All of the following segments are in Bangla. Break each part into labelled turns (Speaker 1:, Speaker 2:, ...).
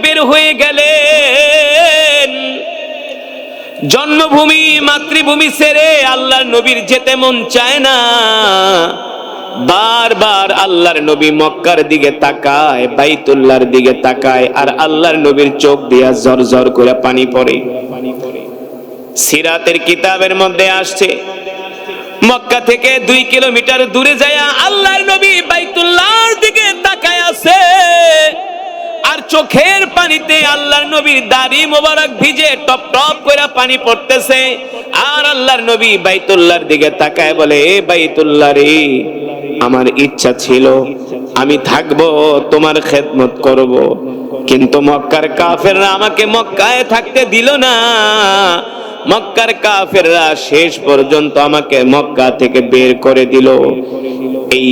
Speaker 1: বের হয়ে গেলেন। জন্মভূমি মাতৃভূমি ছেড়ে আল্লাহর নবীর যেতে মন চায় না। বারবার আল্লাহর নবী মক্কার দিকে তাকায়, বাইতুল্লাহর দিকে তাকায়, আর আল্লাহর নবীর চোখ দিয়া ঝরঝর করে পানি পড়ে। সিরাতের কিতাবের মধ্যে আসছে, মক্কা থেকে 2 কিলোমিটার দূরে যায় আল্লাহর নবী বাইতুল্লাহর দিকে তাকায় আছে, আর চোখের পানিতে আল্লাহর নবীর দাড়ি মোবারক ভিজে টপ টপ করে পানি পড়তেছে। আর আল্লাহর নবী বাইতুল্লাহর দিকে তাকায় বলে, এ বাইতুল্লাহ রে, আমার ইচ্ছা ছিল আমি থাকবো, তোমার খেদমত করব, কিন্তু মক্কার কাফেররা আমাকে মক্কায় থাকতে দিল না। মক্কার কাফেররা শেষ পর্যন্ত আমাকে মক্কা থেকে বের করে দিল। এই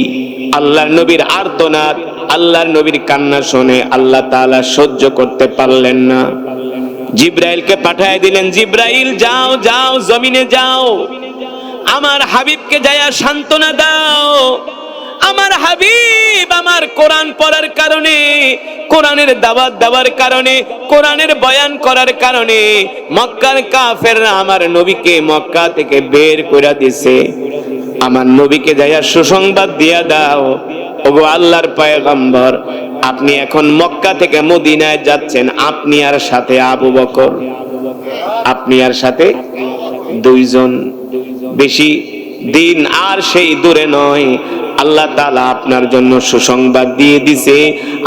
Speaker 1: আল্লাহর নবীর আর্তনাদ, আল্লাহর নবীর কান্না শুনে আল্লাহ তাআলা সহ্য করতে পারলেন না। জিবরাইলকে পাঠিয়ে দিলেন, জিবরাইল যাও যাও, জমিনে যাও, আমার হাবিবকে যায়া সান্ত্বনা দাও। আমার হাবিব আমার কোরআন পড়ার কারণে, কোরআনের দাওয়াত দেওয়ার কারণে, কোরআনের বয়ান করার কারণে মক্কার কাফেররা আমার নবীকে মক্কা থেকে বের করে দিছে। আমার নবীকে যায়া সুসংবাদ দিয়া দাও, ওগো আল্লাহর পয়গম্বর, আপনি এখন মক্কা থেকে মদিনায় যাচ্ছেন, আপনি আর সাথে আবু বকর, আপনি আর সাথে 2 জন। বেশি দিন আর সেই দূরে নয়, আল্লাহ তাআলা আপনার জন্য সুসংবাদ দিয়ে দিছে,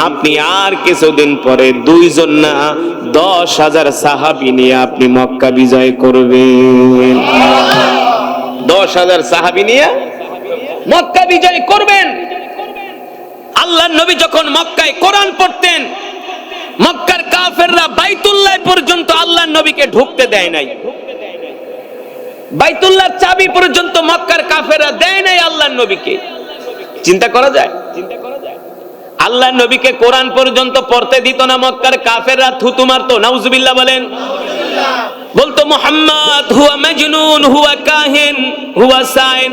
Speaker 1: আপনি আর কিছুদিন পরে 2 জন না 10,000 সাহাবী নিয়ে আপনি মক্কা বিজয় করবেন। 10,000 সাহাবী নিয়ে মক্কা বিজয় করবেন। আল্লাহর নবী যখন মক্কায় কোরআন পড়তেন, মক্কার কাফেররা বাইতুল্লাহ পর্যন্ত আল্লাহর নবীকে ঢুকতে দেয় নাই। বাইতুল্লাহর চাবি পর্যন্ত মক্কার কাফেররা দেয় নাই আল্লাহর নবীকে। চিন্তা করা যায়? আল্লাহর নবীকে কোরআন পর্যন্ত পড়তে দিত না মক্কার কাফেররা, থুতু মারতো। নাউজুবিল্লাহ বলেন। বলতো মুহাম্মদ হুয়া মাজনুন, হুয়া কাহিন, হুয়া সাইন।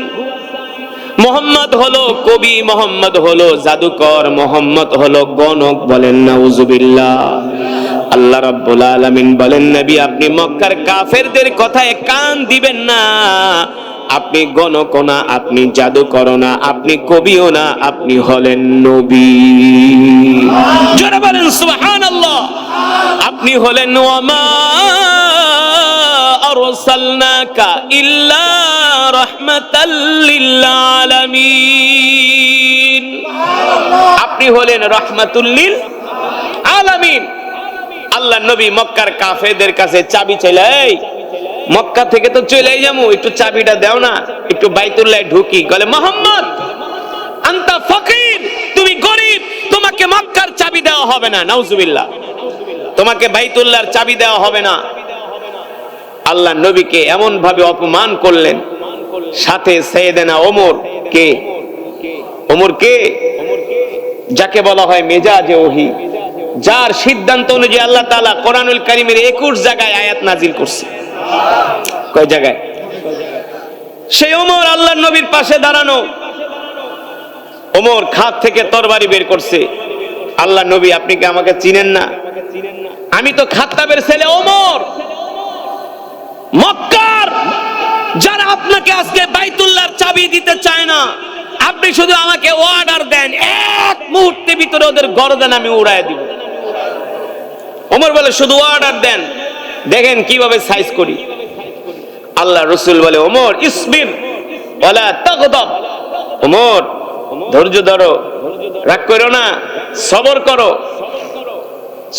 Speaker 1: মোহাম্মদ হলো কবি, মোহাম্মদ হলো জাদুকর, মোহাম্মদ হলো গণক। বলেন নাউজুবিল্লাহ। আল্লাহ রাব্বুল আলামিন বলেন, নবী আপনি মক্কার কাফেরদের কথায় কান দিবেন না। আপনি গণকও না, আপনি জাদুকরও না, আপনি কবিও না, আপনি হলেন নবী। জোরে বলেন সুবহানাল্লাহ। আপনি হলেন ওয়ামা আরসালনাকা ইল্লা রাহমাতাল লিল আলামিন। আপনি হলেন রাহমাতুল লিল আলামিন। আল্লাহর নবী মক্কার কাফেরদের কাছে চাবি চাইলে, এই মক্কা থেকে তো চলে যাবো, একটু চাবিটা দাও না, একটু বাইতুল্লাহ ঢুকি। বলে মুহাম্মদ আনতা ফকির, তুমি গরীব, তোমাকে মক্কার চাবি দেওয়া হবে না। নাউজুবিল্লাহ। তোমাকে বাইতুল্লাহর চাবি দেওয়া হবে না। আল্লাহ নবীকে এমন ভাবে অপমান করলেন। সাথে সাইয়েদনা ওমর কে? ওমর কে? যাকে বলা হয় মেজাজে ওহী, যার সিদ্ধান্ত অনুযায়ী আল্লাহ তাআলা কোরআনুল কারীমের 21 জায়গায় আয়াত নাজিল করছে। কয় জায়গায়? সেই ওমর আল্লাহর নবীর পাশে দাঁড়ানো। ওমর খাত থেকে তরবারি বের করছে। আল্লাহ নবী আপনি কি আমাকে চিনেন না? আমি তো খাত্তাবের ছেলে ওমর। মক্কার যারা আপনাকে আজকে বাইতুল্লাহর চাবি দিতে চায় না, আপনি শুধু আমাকে অর্ডার দেন, 1 মুহূর্তের ভিতরে ওদের গর্দান আমি উড়ায় দিব। ওমর বলে শুধু অর্ডার দেন, দেখেন কিভাবে সাইজ করি। আল্লাহ রাসূল বলে, ওমর ইসবির ওয়ালা তাগদাব। ওমর ধৈর্য ধরো, রাগ করো না, সবর করো,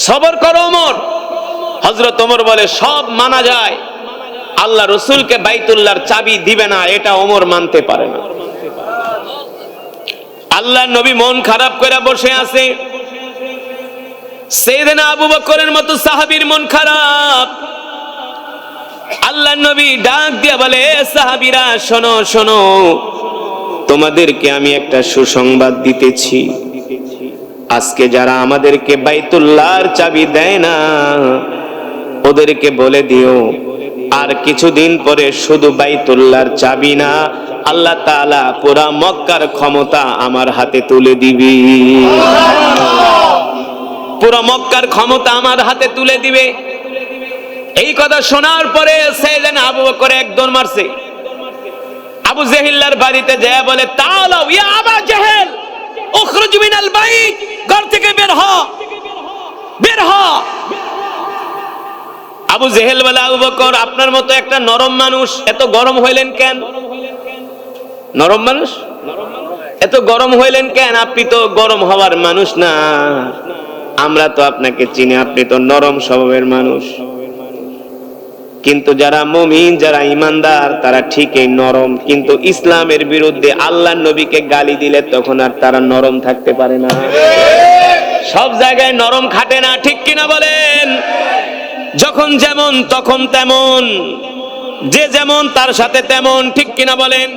Speaker 1: সবর করো ওমর। হযরত ওমর বলে সব মানা যায়, আল্লাহ রাসূলকে বাইতুল্লাহর চাবি দিবে না, এটা ওমর মানতে পারে না। আল্লাহ নবী মন খারাপ করে বসে আছে। সাইয়েদনা আবু বকরের মতো সাহাবীর মন খারাপ। আল্লাহ নবী ডাক দিয়া বলে, সাহাবীরা শোনো শোনো, তোমাদেরকে আমি একটা সুসংবাদ দিতেছি। আজকে যারা আমাদেরকে বাইতুল্লাহর চাবি দেয় না, ওদেরকে বলে দিও আর কিছুদিন পরে শুধু বাইতুল্লাহর চাবি না, আল্লাহ তাআলা পুরা মক্কার ক্ষমতা আমার হাতে তুলে দিবি। পুরো মক্কার ক্ষমতা আমার হাতে তুলে দিবে। এই কথা শোনার পরে সাইয়েদনা আবু বকর এক দৌড় মারছে। আবু জেহেলের বাড়িতে যায় বলে, তাআলাউ ইয়া আবা জেহেল উখরুজ মিনাল বাইত, ঘর থেকে বের হ, বের হ। আবু জেহেল বলে, আবু বকর আপনার মতো একটা নরম মানুষ এত গরম হইলেন কেন? নরম মানুষ এত গরম হইলেন কেন? আপনি তো গরম হওয়ার মানুষ না, আমরা তো আপনাকে চিনি, আপনি তো নরম স্বভাবের মানুষ। কিন্তু যারা মুমিন, যারা ইমানদার, তারা ঠিকই নরম, কিন্তু ইসলামের বিরুদ্ধে আল্লাহর নবীকে গালি দিলে তখন আর তারা নরম থাকতে পারে না। সব জায়গায় নরম খাটে না, ঠিক কিনা বলেন? যখন যেমন তখন তেমন, যে যেমন তার সাথে তেমন, ঠিক কিনা বলেন?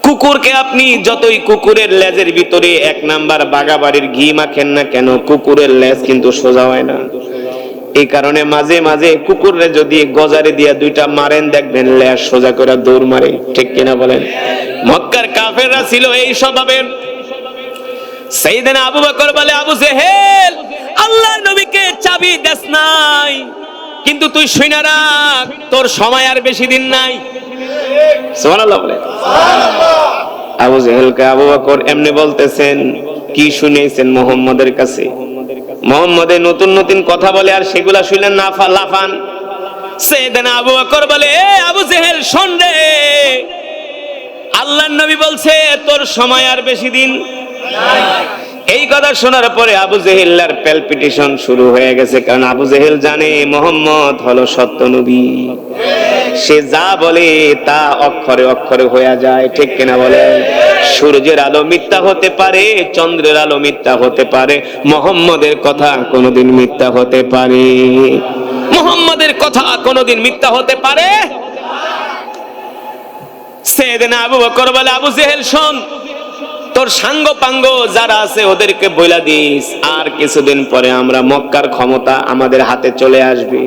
Speaker 1: কুকুরকে আপনি যতই কুকুরের লেজের ভিতরে 1 নাম্বার বাগাবাড়ির ঘি মাখেন না কেন, কুকুরের লেজ কিন্তু সোজা হয় না। এই কারণে মাঝে মাঝে কুকুররে যদি গজারে দিয়া 2টা মারেন, দেখবেন লেজ সোজা করে দৌড় মারে, ঠিক কিনা বলেন? মক্কার কাফেররা ছিল এই স্বভাবের। সাইয়েদনা আবু বকর বলে, আবু জেহেল আল্লাহর নবীকে চাবি দেস নাই, কিন্তু তুই শুনে রাখ তোর সময় আর বেশি দিন নাই। সুবহানাল্লাহ বলে। আবু জেহেলকে আবু বকর এমনি বলতেছেন, কি শুনেছেন মুহাম্মদের কাছে? মুহাম্মদে নতুন নতুন কথা বলে, আর সেগুলা শুনলেন না লাফান। সাইয়েদনা আবু বকর বলে, এ আবু জেহেল শোন রে, আল্লাহর নবী বলছে তোর সময় আর বেশি দিন নাই। এই কথা শোনার পরে আবু জেহেলের প্যালপিটেশন শুরু হয়ে গেছে, কারণ আবু জেহেল জানে মুহাম্মদ হলো সত্য নবী। সে যা বলে তা অক্ষরে অক্ষরে হয়ে যায়, ঠিক কিনা বলেন? সূর্যের আলো মিথ্যা হতে পারে, চন্দ্রের আলো মিথ্যা হতে পারে, মুহাম্মদের কথা কোনোদিন মিথ্যা হতে পারে? মুহাম্মদের কথা কোনোদিন মিথ্যা হতে পারে? সাইয়েদনা আবু বকর বলে, আবু জেহেল শোন, তোর সাঙ্গ পাঙ্গ যারা আছে ওদেরকে বইলা দিস, আর কিছুদিন পরে আমরা মক্কার ক্ষমতা আমাদের হাতে চলে আসবে।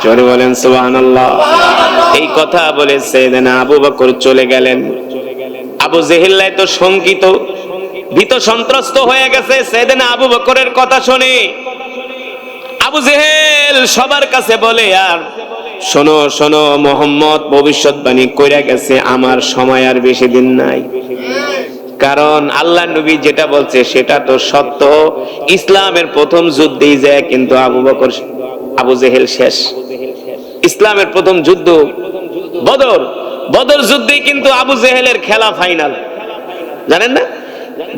Speaker 1: জোরে বলেন সুবহানাল্লাহ। এই কথা বলে সাইয়েদনা আবু বকর চলে গেলেন। আবু জেহেল তো শঙ্কিত, ভীত সন্ত্রস্ত হয়ে গেছে সাইয়েদনা আবু বকরের কথা শুনে। আবু জেহেল সবার কাছে বলে, আর শোনো শোনো, মুহাম্মদ ভবিষ্যৎবাণী কইরা গেছে আমার সময় আর বেশি দিন নাই। কারণ আল্লাহ নবী যেটা বলছে সেটা তো সত্য। ইসলামের প্রথম যুদ্ধেই যায় কিন্তু আবু জেহেল শেষ। ইসলামের প্রথম যুদ্ধ বদর যুদ্ধে কিন্তু আবু জেহেলের খেলা ফাইনাল, জানেন না?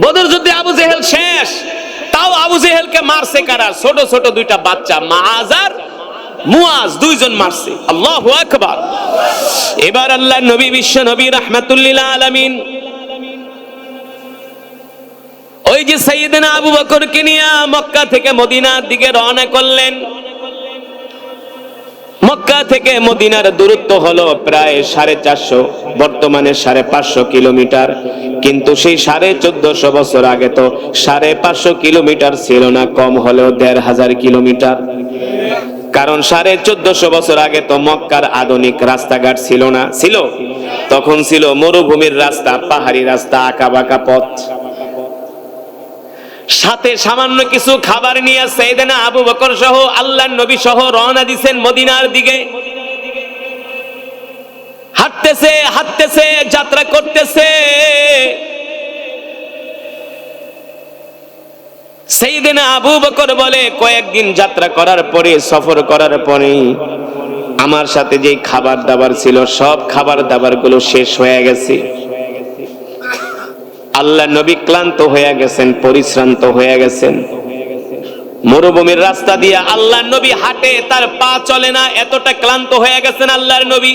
Speaker 1: বদর যুদ্ধে আবু জেহেল শেষ, তাও আবু জেহেলকে মারছে কারা? ছোট ছোট 2টা বাচ্চা, মাআজ আর মুআজ, 2 জন মারছে। আল্লাহু আকবার। এবার আল্লাহর নবী, বিশ্ব নবী রাহমাতুল লিল আলামিন, ওই যে সাইয়েদনা আবু বকরকে নিয়ে মক্কা থেকে মদিনার দিকে রওনা করলেন। মক্কা থেকে মদিনার দূরত্ব হলো প্রায় 450, বর্তমানে 550 কিলোমিটার। কিন্তু সেই 1450 বছর আগে তো 550 কিলোমিটার ছিল না, কম হলেও 1500 কিলোমিটার। কারণ 1450 বছর আগে তো মক্কার আধুনিক রাস্তাঘাট ছিল না, ছিল তখন ছিল মরুভূমির রাস্তা, পাহাড়ি রাস্তা, আঁকাবাঁকা পথ। সাথে সামান্য কিছু খাবার নিয়ে সাইয়েদনা আবু বকর সহ আল্লাহর নবী সহ রওনা দিয়েছেন মদিনার দিকে। হাঁটতেছে হাঁটতেছে, যাত্রা করতেছে। সাইয়েদনা আবু বকর বলে, কয়েকদিন যাত্রা করার পরে, সফর করার পরে আমার সাথে যে খাবার দাবার ছিল সব খাবার দাবার গুলো শেষ হয়ে গেছে। আল্লাহ নবী ক্লান্ত হয়ে গেছেন, পরিশ্রান্ত হয়ে গেছেন। মরুভূমির রাস্তা দিয়ে আল্লাহর নবী হাঁটে, তার পা চলে না, এতটা ক্লান্ত হয়ে গেছেন আল্লাহর নবী।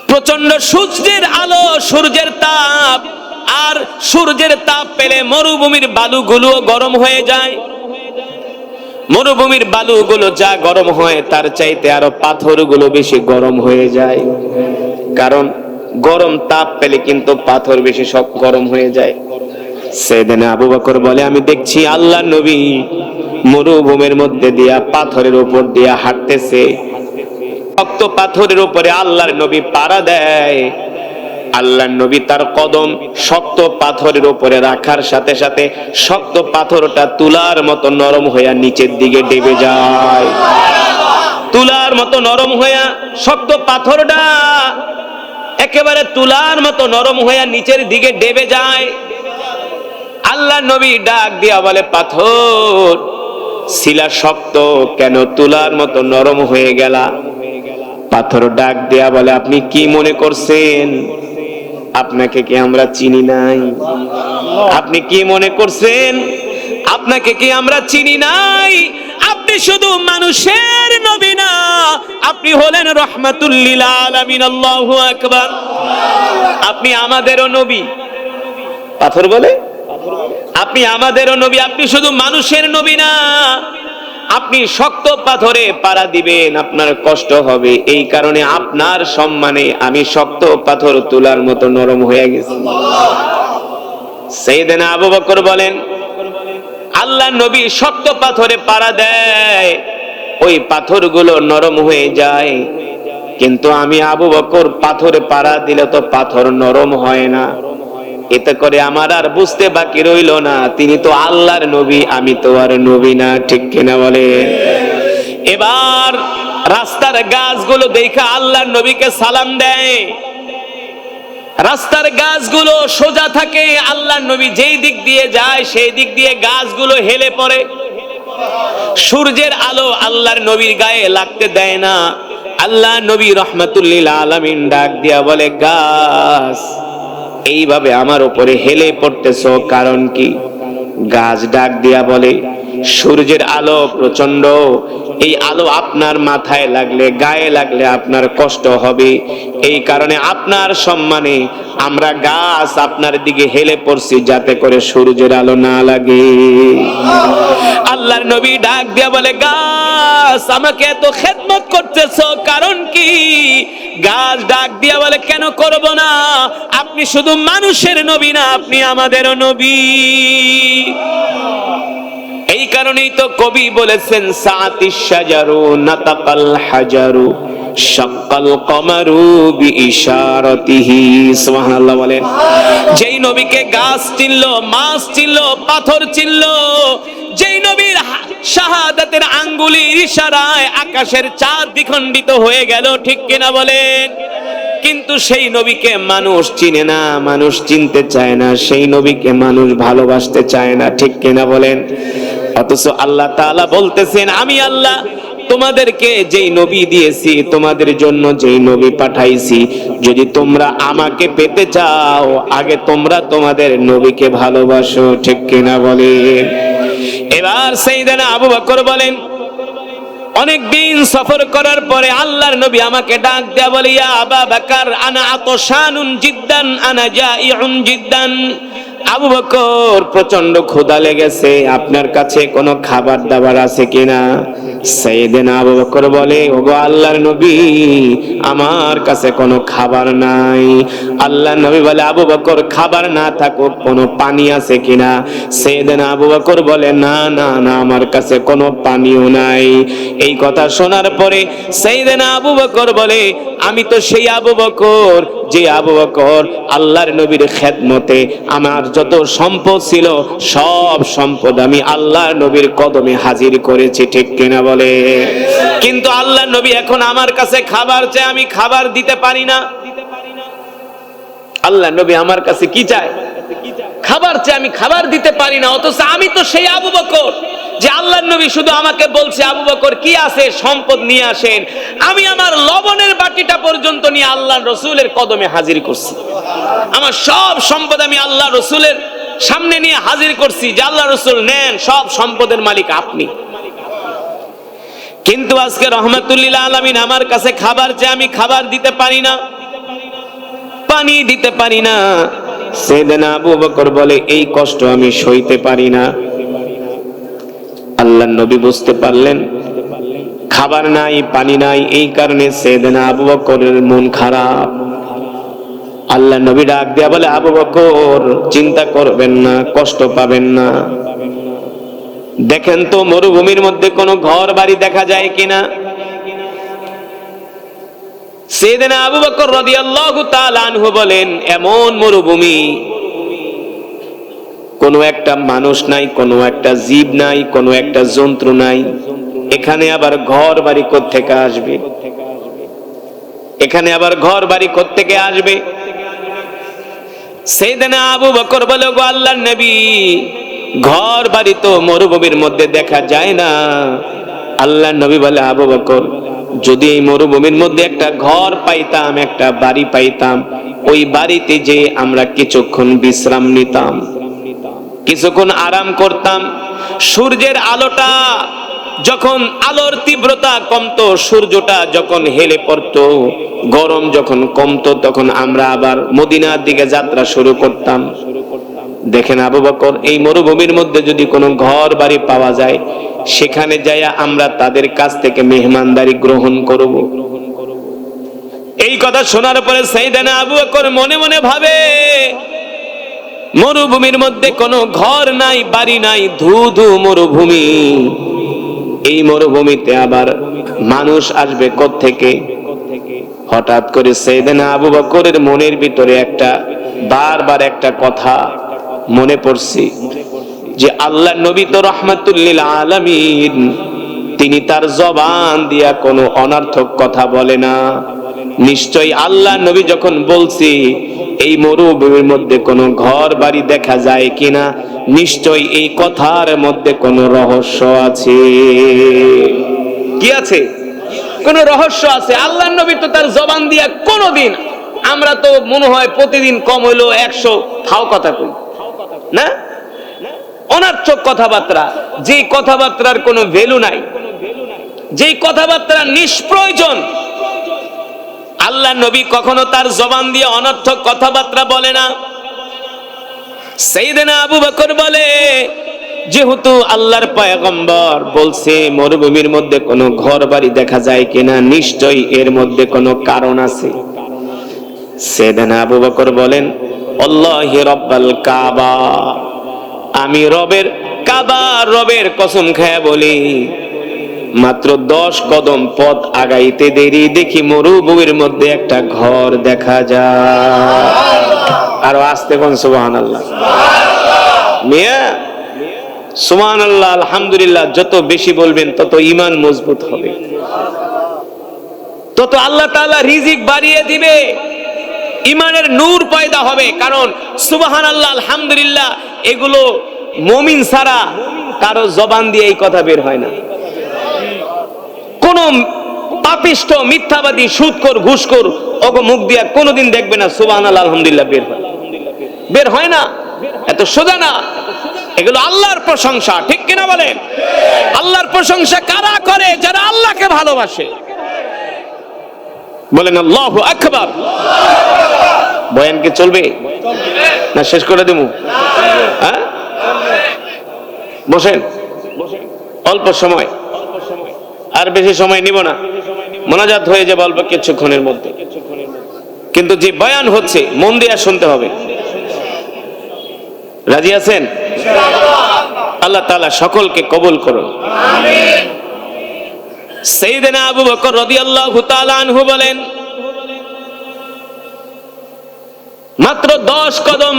Speaker 1: প্রচন্ড সূর্যের আলো, সূর্যের তাপ, আর সূর্যের তাপ পেলে মরুভূমির বালুগুলো গরম হয়ে যায়। মরুভূমির বালুগুলো যা গরম হয় তার চাইতে আরো পাথরগুলো বেশি গরম হয়ে যায়। কারণ গরম তাপ পেলে কিন্তু পাথর বেশি সব গরম হয়ে যায়। সাইয়েদনা আবু বকর বলে, আমি দেখছি আল্লাহর নবী মরুভূমির মধ্যে দিয়া পাথরের উপর দিয়া হাঁটতেছে। শক্ত পাথরের উপরে আল্লাহর নবী পাড়া দেয়, আল্লাহর নবী তার কদম শক্ত পাথরের উপরে রাখার সাথে সাথে শক্ত পাথরটা তুলার মতো নরম হইয়া নিচের দিকে ডেবে যায়। তুলার মতো নরম হইয়া শক্ত পাথরটা একেবারে তুলার মতো নরম হইয়া নিচের দিকে ডেবে যায়। আল্লাহর নবী ডাক দিয়া বলে, পাথর শিলা শক্ত, কেন তুলার মতো নরম হয়ে গেলা? পাথর ডাক দিয়া বলে, আপনি কি মনে করছেন আপনাকে কি আমরা চিনি নাই? আপনি কি মনে করছেন আপনাকে কি আমরা চিনি নাই? আপনি শুধু মানুষের নবী না, আপনি হলেন রাহমাতুল লিল আলামিন। আল্লাহু আকবার। আপনি আমাদেরও নবী। পাথর বলে, আপনি আমাদেরও নবী। আপনি শুধু মানুষের নবী না, আপনি শক্ত পাথরে পাড়া দিবেন, আপনার কষ্ট হবে, এই কারণে আপনার সম্মানে আমি শক্ত পাথর তুলার মতো নরম হয়ে গেছি। সাইয়েদনা আবু বকর বলেন, আল্লাহ নবী শক্ত পাথরে পাড়া দেয়, ওই পাথরগুলো নরম হয়ে যায়, কিন্তু আমি আবু বকর পাথরে পাড়া দিলে তো পাথর নরম হয় না। এতে করে আমার আর বুঝতে বাকি রইল না, তিনি তো আল্লাহর নবী, আমি তো আর নবী না। ঠিক কিনা বলে? এবার রাস্তার গাছগুলো দেখা আল্লাহর নবীকে সালাম দেয়। রাস্তার গাছগুলো সোজা থাকে, আল্লাহর নবী যেই দিক দিয়ে যায় সেই দিক দিয়ে গাছগুলো হেলে পড়ে। সূর্যের আলো আল্লাহর নবীর গায়ে লাগতে দেয় না। আল্লাহ নবী রাহমাতুল লিল আলামিন ডাক দিয়া বলে, গাছ এইভাবে আমার উপরে হেলে পড়তেছো কারণ কি? গাছ ডাক দিয়া বলে, সূর্যের আলো প্রচন্ড, এই আলো আপনার মাথায় লাগলে, গায়ে লাগলে আপনার কষ্ট হবে, এই কারণে আপনার সম্মানে আমরা গাছ আপনার দিকে হেলে পড়ছি, যাতে করে সূর্যের আলো না লাগে। আল্লাহর নবী ডাক দিয়া বলে, গাছ আমাকে এত খেদমত করতেছো কারণ কি? গাছ ডাক দিয়া বলে, কেন করব না? আপনি শুধু মানুষের নবী না, আপনি আমাদেরও নবী। এই কারণেই তো কবি বলেছেন, সাতিশ শাজারু নাতাকাল হাজারু শাক্কাল কমারু বিইশারাতিহি। সুবহানাল্লাহ বলেন। যেই নবীকে গাছ চিনলো, মাছ চিনলো, পাথর চিনলো, যেই নবীর শাহাদাতের আঙ্গুলির ইশারায় আকাশের চাঁদ দ্বিখণ্ডিত হয়ে গেল। ঠিক কিনা বলেন? কিন্তু সেই নবীকে মানুষ চিনে না, মানুষ চিনতে চায় না, সেই নবীকে মানুষ ভালোবাসতে চায় না। ঠিক কিনা বলেন? অথচ আল্লাহ তাআলা বলতেছেন, আমি আল্লাহ তোমাদেরকে যেই নবী দিয়েছি, তোমাদের জন্য যেই নবী পাঠাইছি, যদি তোমরা আমাকে পেতে চাও, আগে তোমরা তোমাদের নবীকে ভালোবাসো। ঠিক কিনা বলেন? এবার সাইয়েদনা আবু বকর বলেন, অনেকদিন সফর করার পরে আল্লাহর নবী আমাকে ডাক দেয়া বলে, ইয়া আবা বকর আনা আতশানুন জিদ্দান আনা জাইউন জিদ্দান। আবু বকর, প্রচন্ড ক্ষুধা লেগেছে, আপনার কাছে কোনো খাবার দাবার আছে কিনা? সাইয়েদনা আবু বকর বলে, ওগো আল্লাহর নবী, আমার কাছে কোনো খাবার নাই। আল্লাহর নবী বলে, আবু বকর, খাবার না থাকুক কোনো পানি আছে কিনা? সাইয়েদনা আবু বকর বলে, না না না, আমার কাছে কোনো পানিও নাই। এই কথা শোনার পরে সাইয়েদনা আবু বকর বলে, আমি তো সেই আবু বকর যে আবু বকর আল্লাহর নবীর খেদমতে আমার যত সম্পদ ছিল সব সম্পদ আমি আল্লাহর নবীর কদমে হাজির করেছি। ঠিক কিনা বলে? কিন্তু আল্লাহর নবী এখন আমার কাছে খাবার চায়, আমি খাবার দিতে পারি না। আল্লাহর নবী আমার কাছে কি চায়? খাবার চায়, আমি খাবার দিতে পারি না। অথচ আমি তো সেই আবু বকর যে আল্লাহর নবী শুধু আমাকে বলছে, আবু বকর কি আছে সম্পদ নিয়ে আসেন। আমি আমার লবণের বাটিটা পর্যন্ত নিয়ে আল্লাহর রাসূলের কদমে হাজির করছি। আমার সব সম্পদ আমি আল্লাহ রাসূলের সামনে নিয়ে হাজির করছি যে আল্লাহ রাসূল নেন, সব সম্পদের মালিক আপনি। কিন্তু আজকে রাহমাতুল লিল আলামিন আমার কাছে খাবার চায়, আমি খাবার দিতে পারি না, পানি দিতে পারি না। সাইয়েদনা আবু বকর বলে, এই কষ্ট আমি সইতে পারি না। আল্লাহর নবী বুঝতে পারলেন খাবার নাই, পানি নাই, এই কারণে সাইয়েদনা আবু বকরের মন খারাপ। আল্লাহর নবী ডাক দিয়া বলে, আবু বকর, চিন্তা করবেন না, কষ্ট পাবেন না। দেখেন তো মরুভূমির মধ্যে কোনো ঘর বাড়ি দেখা যায় কিনা? সাইয়েদনা আবু বকর রাদিয়াল্লাহু তাআলা আনহু বলেন, এমন মরুভূমি, কোনো একটা মানুষ নাই, কোনো একটা জীব নাই, কোনো একটা জন্তু নাই, এখানে আবার ঘর বাড়ি কোত্থেকে আসবে? এখানে আবার ঘর বাড়ি কোত্থেকে আসবে? সাইয়েদনা আবু বকর বলে, গো আল্লাহর নবী, ঘর বাড়ি তো মরুভূমির মধ্যে দেখা যায় না। আল্লাহর নবী বলে, আবু বকর, যদি এই মরুভূমির মধ্যে একটা ঘর পাইতাম, একটা বাড়ি পাইতাম, ওই বাড়িতে যে আমরা কিছুক্ষণ বিশ্রাম নিতাম, কিছুক্ষণ আরাম করতাম। সূর্যের আলোটা যখন, আলোর তীব্রতা কমতো, সূর্যটা যখন হেলে পড়তো, গরম যখন কমতো, তখন আমরা আবার মদিনার দিকে যাত্রা শুরু করতাম। দেখেন আবু বকর, এই মরুভূমির মধ্যে যদি কোনো ঘর বাড়ি পাওয়া যায়, সেখানে যাইয়া আমরা তাদের কাছ থেকে মেহমানদারি গ্রহণ করব। এই কথা শোনার পরে সাইয়েদনা আবু বকর মনে মনে ভাবে, মরুভূমির মধ্যে কোনো ঘর নাই, বাড়ি নাই, ধুধু মরুভূমি, এই মরুভূমিতে আবার মানুষ আসবে কোত্থেকে? হঠাৎ করে সাইয়েদনা আবু বকরের মনের ভিতরে বারবার একটা কথা মনে পড়ছে, যে আল্লাহ নবী তো রাহমাতুল লিল আলামিন, তিনি তার জবান দিয়া কোনো অনর্থক কথা বলে না। নিশ্চয়ই আল্লাহ নবী যখন বলছি এই মরুভূমির মধ্যে কোনো ঘর বাড়ি দেখা যায় কিনা, নিশ্চয়ই এই কথার মধ্যে কোনো রহস্য আছে। কি আছে? কোন রহস্য আছে। আল্লাহ নবী তো তার জবান দিয়া কোনোদিন, আমরা তো মনে হয় প্রতিদিন কম হইলো 100 ফাও কথা কই না, অনর্থক কথাবার্তা, যে কথাবার্তার কোনো ভ্যালু নাই, যে কথাবার্তা নিষ্প্রয়োজন, আল্লাহ নবী কখনো তার জবান দিয়ে অনর্থক কথাবার্তা বলে না। সাইয়েদনা আবু বকর বলে, যেহেতু আল্লাহর পয়গম্বর বলছে মরুভূমির মধ্যে কোনো ঘর বাড়ি দেখা যায় কিনা, নিশ্চয়ই এর মধ্যে কোনো কারণ আছে। সাইয়েদনা আবু বকর বলেন, আল্লাহি রাব্বাল কাবা, আমি রবের কসম খায়া বলি, মাত্র 10 কদম পথ আগাইতে দেরি দেখি মরুভূমির মধ্যে একটা ঘর দেখা যায়। আর আস্তে কোন সুবহানাল্লাহ, মিয়া সুবহানাল্লাহ, আলহামদুলিল্লাহ। যত বেশি বলবেন তত ঈমান মজবুত হবে, তত আল্লাহ তাআলা রিজিক বাড়িয়ে দিবে, ঈমানের নূর পয়দা হবে। কারণ সুবহানাল্লাহ, আলহামদুলিল্লাহ, এগুলো মুমিন ছাড়া কারো জবান দিয়ে এই কথা বের হয় না। কোন পাপিষ্ঠ, মিথ্যাবাদী, সুদখোর, ঘুষখোর ওগো মুখ দিয়া কোনোদিন দেখবে না সুবহানাল্লাহ, আলহামদুলিল্লাহ বের হয় না। এত সোজা না, এগুলো আল্লাহর প্রশংসা, ঠিক কিনা বলেন? আল্লাহর প্রশংসা কারা করে? যারা আল্লাহকে ভালোবাসে। বলেন আল্লাহু আকবার। বয়ান কি চলবে না শেষ করে দেবো? হ্যাঁ, বসেন, অল্প সময়, আর বেশি সময় নিব না, মোনাজাত হয়ে যাবে অল্প কিছুক্ষণের মধ্যে। কিন্তু যে বয়ান হচ্ছে মন দিয়ে শুনতে হবে। রাজি আছেন? আল্লাহ তাআলা সকলকে কবুল করুন, আমিন। সাইয়েদনা আবু বকর রাদিয়াল্লাহু তাআলা আনহু বলেন, মাত্র 10 কদম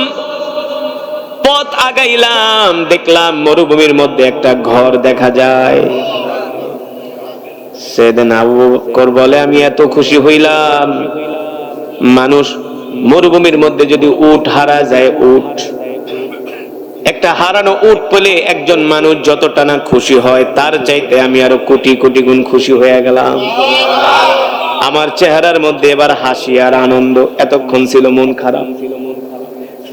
Speaker 1: পথ আগাইলাম, দেখলাম মরুভূমির মধ্যে একটা ঘর দেখা যায়। সাইয়েদনা আবু বকর বলে, আমি এত খুশি হইলাম, মানুষ মরুভূমির মধ্যে যদি উট হারা যায়, একটা হারানো উট পেলে একজন মানুষ যতটা না খুশি হয়, তার চাইতে আমি আরো কোটি কোটি গুণ খুশি হয়ে গেলাম। আমার চেহারার মধ্যে এবার হাসি আর আনন্দ। এতক্ষণ ছিল মন খারাপ,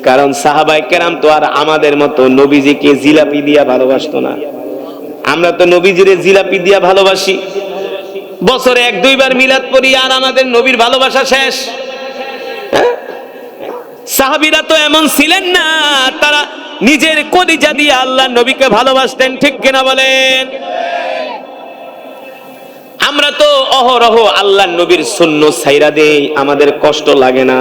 Speaker 1: কারণ সাহাবায়ে কেরাম তো আর আমাদের মতো নবীজিকে জিলাপি দিয়া ভালোবাসতো না। আমরা তো নবীজিরে জিলাপি দিয়া ভালোবাসি, বছরে 1-2 বার মিলাদ পড়ি, আর আমাদের নবীর ভালোবাসা শেষ। সাহাবীরা তো এমন ছিলেন না, তারা নিজের কলিজা দিয়ে আল্লাহর নবীকে ভালোবাসতেন, ঠিক কিনা বলেন? আমরা তো অহরহ আল্লাহর নবীর সুন্নাত ছাইরা দেই, আমাদের কষ্ট লাগে না।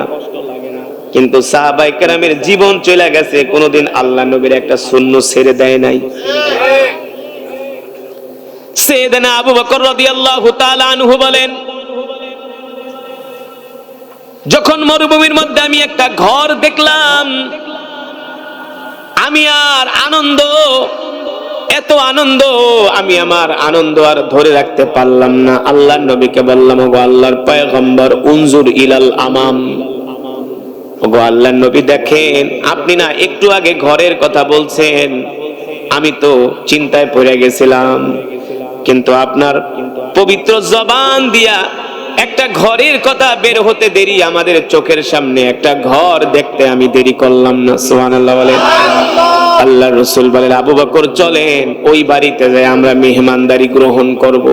Speaker 1: কিন্তু সাহাবায়ে কেরামের জীবন চলে গেছে, কোনোদিন আল্লাহর নবীর একটা সুন্নাত ছেড়ে দেয় নাই। সাইয়েদনা আবু বকর রাদিয়াল্লাহু তাআলা আনহু বলেন, যখন মরুভূমির মধ্যে আমি একটা ঘর দেখলাম, আমি আর আনন্দ, এত আনন্দ, আমি আমার আনন্দ আর ধরে রাখতে পারলাম না। আল্লাহর নবীকে বললাম, ওগো আল্লাহর পয়গম্বর, উনজুর ইলাল আমাম, ওগো আল্লাহর নবী দেখেন, আপনি না একটু আগে ঘরের কথা বলছেন, আমি তো চিন্তায় পড়ে গেছিলাম, কিন্তু আপনার পবিত্র জবান দিয়া একটা ঘরের কথা বের হতে দেরি, আমাদের চোখের সামনে একটা ঘর দেখতে আমি দেরি করলাম না। সুবহানাল্লাহ বলেন। আল্লাহর রাসূল বলেন, আবু বকর চলেন, ওই বাড়িতে যাই আমরা মেহমানদারি গ্রহণ করব,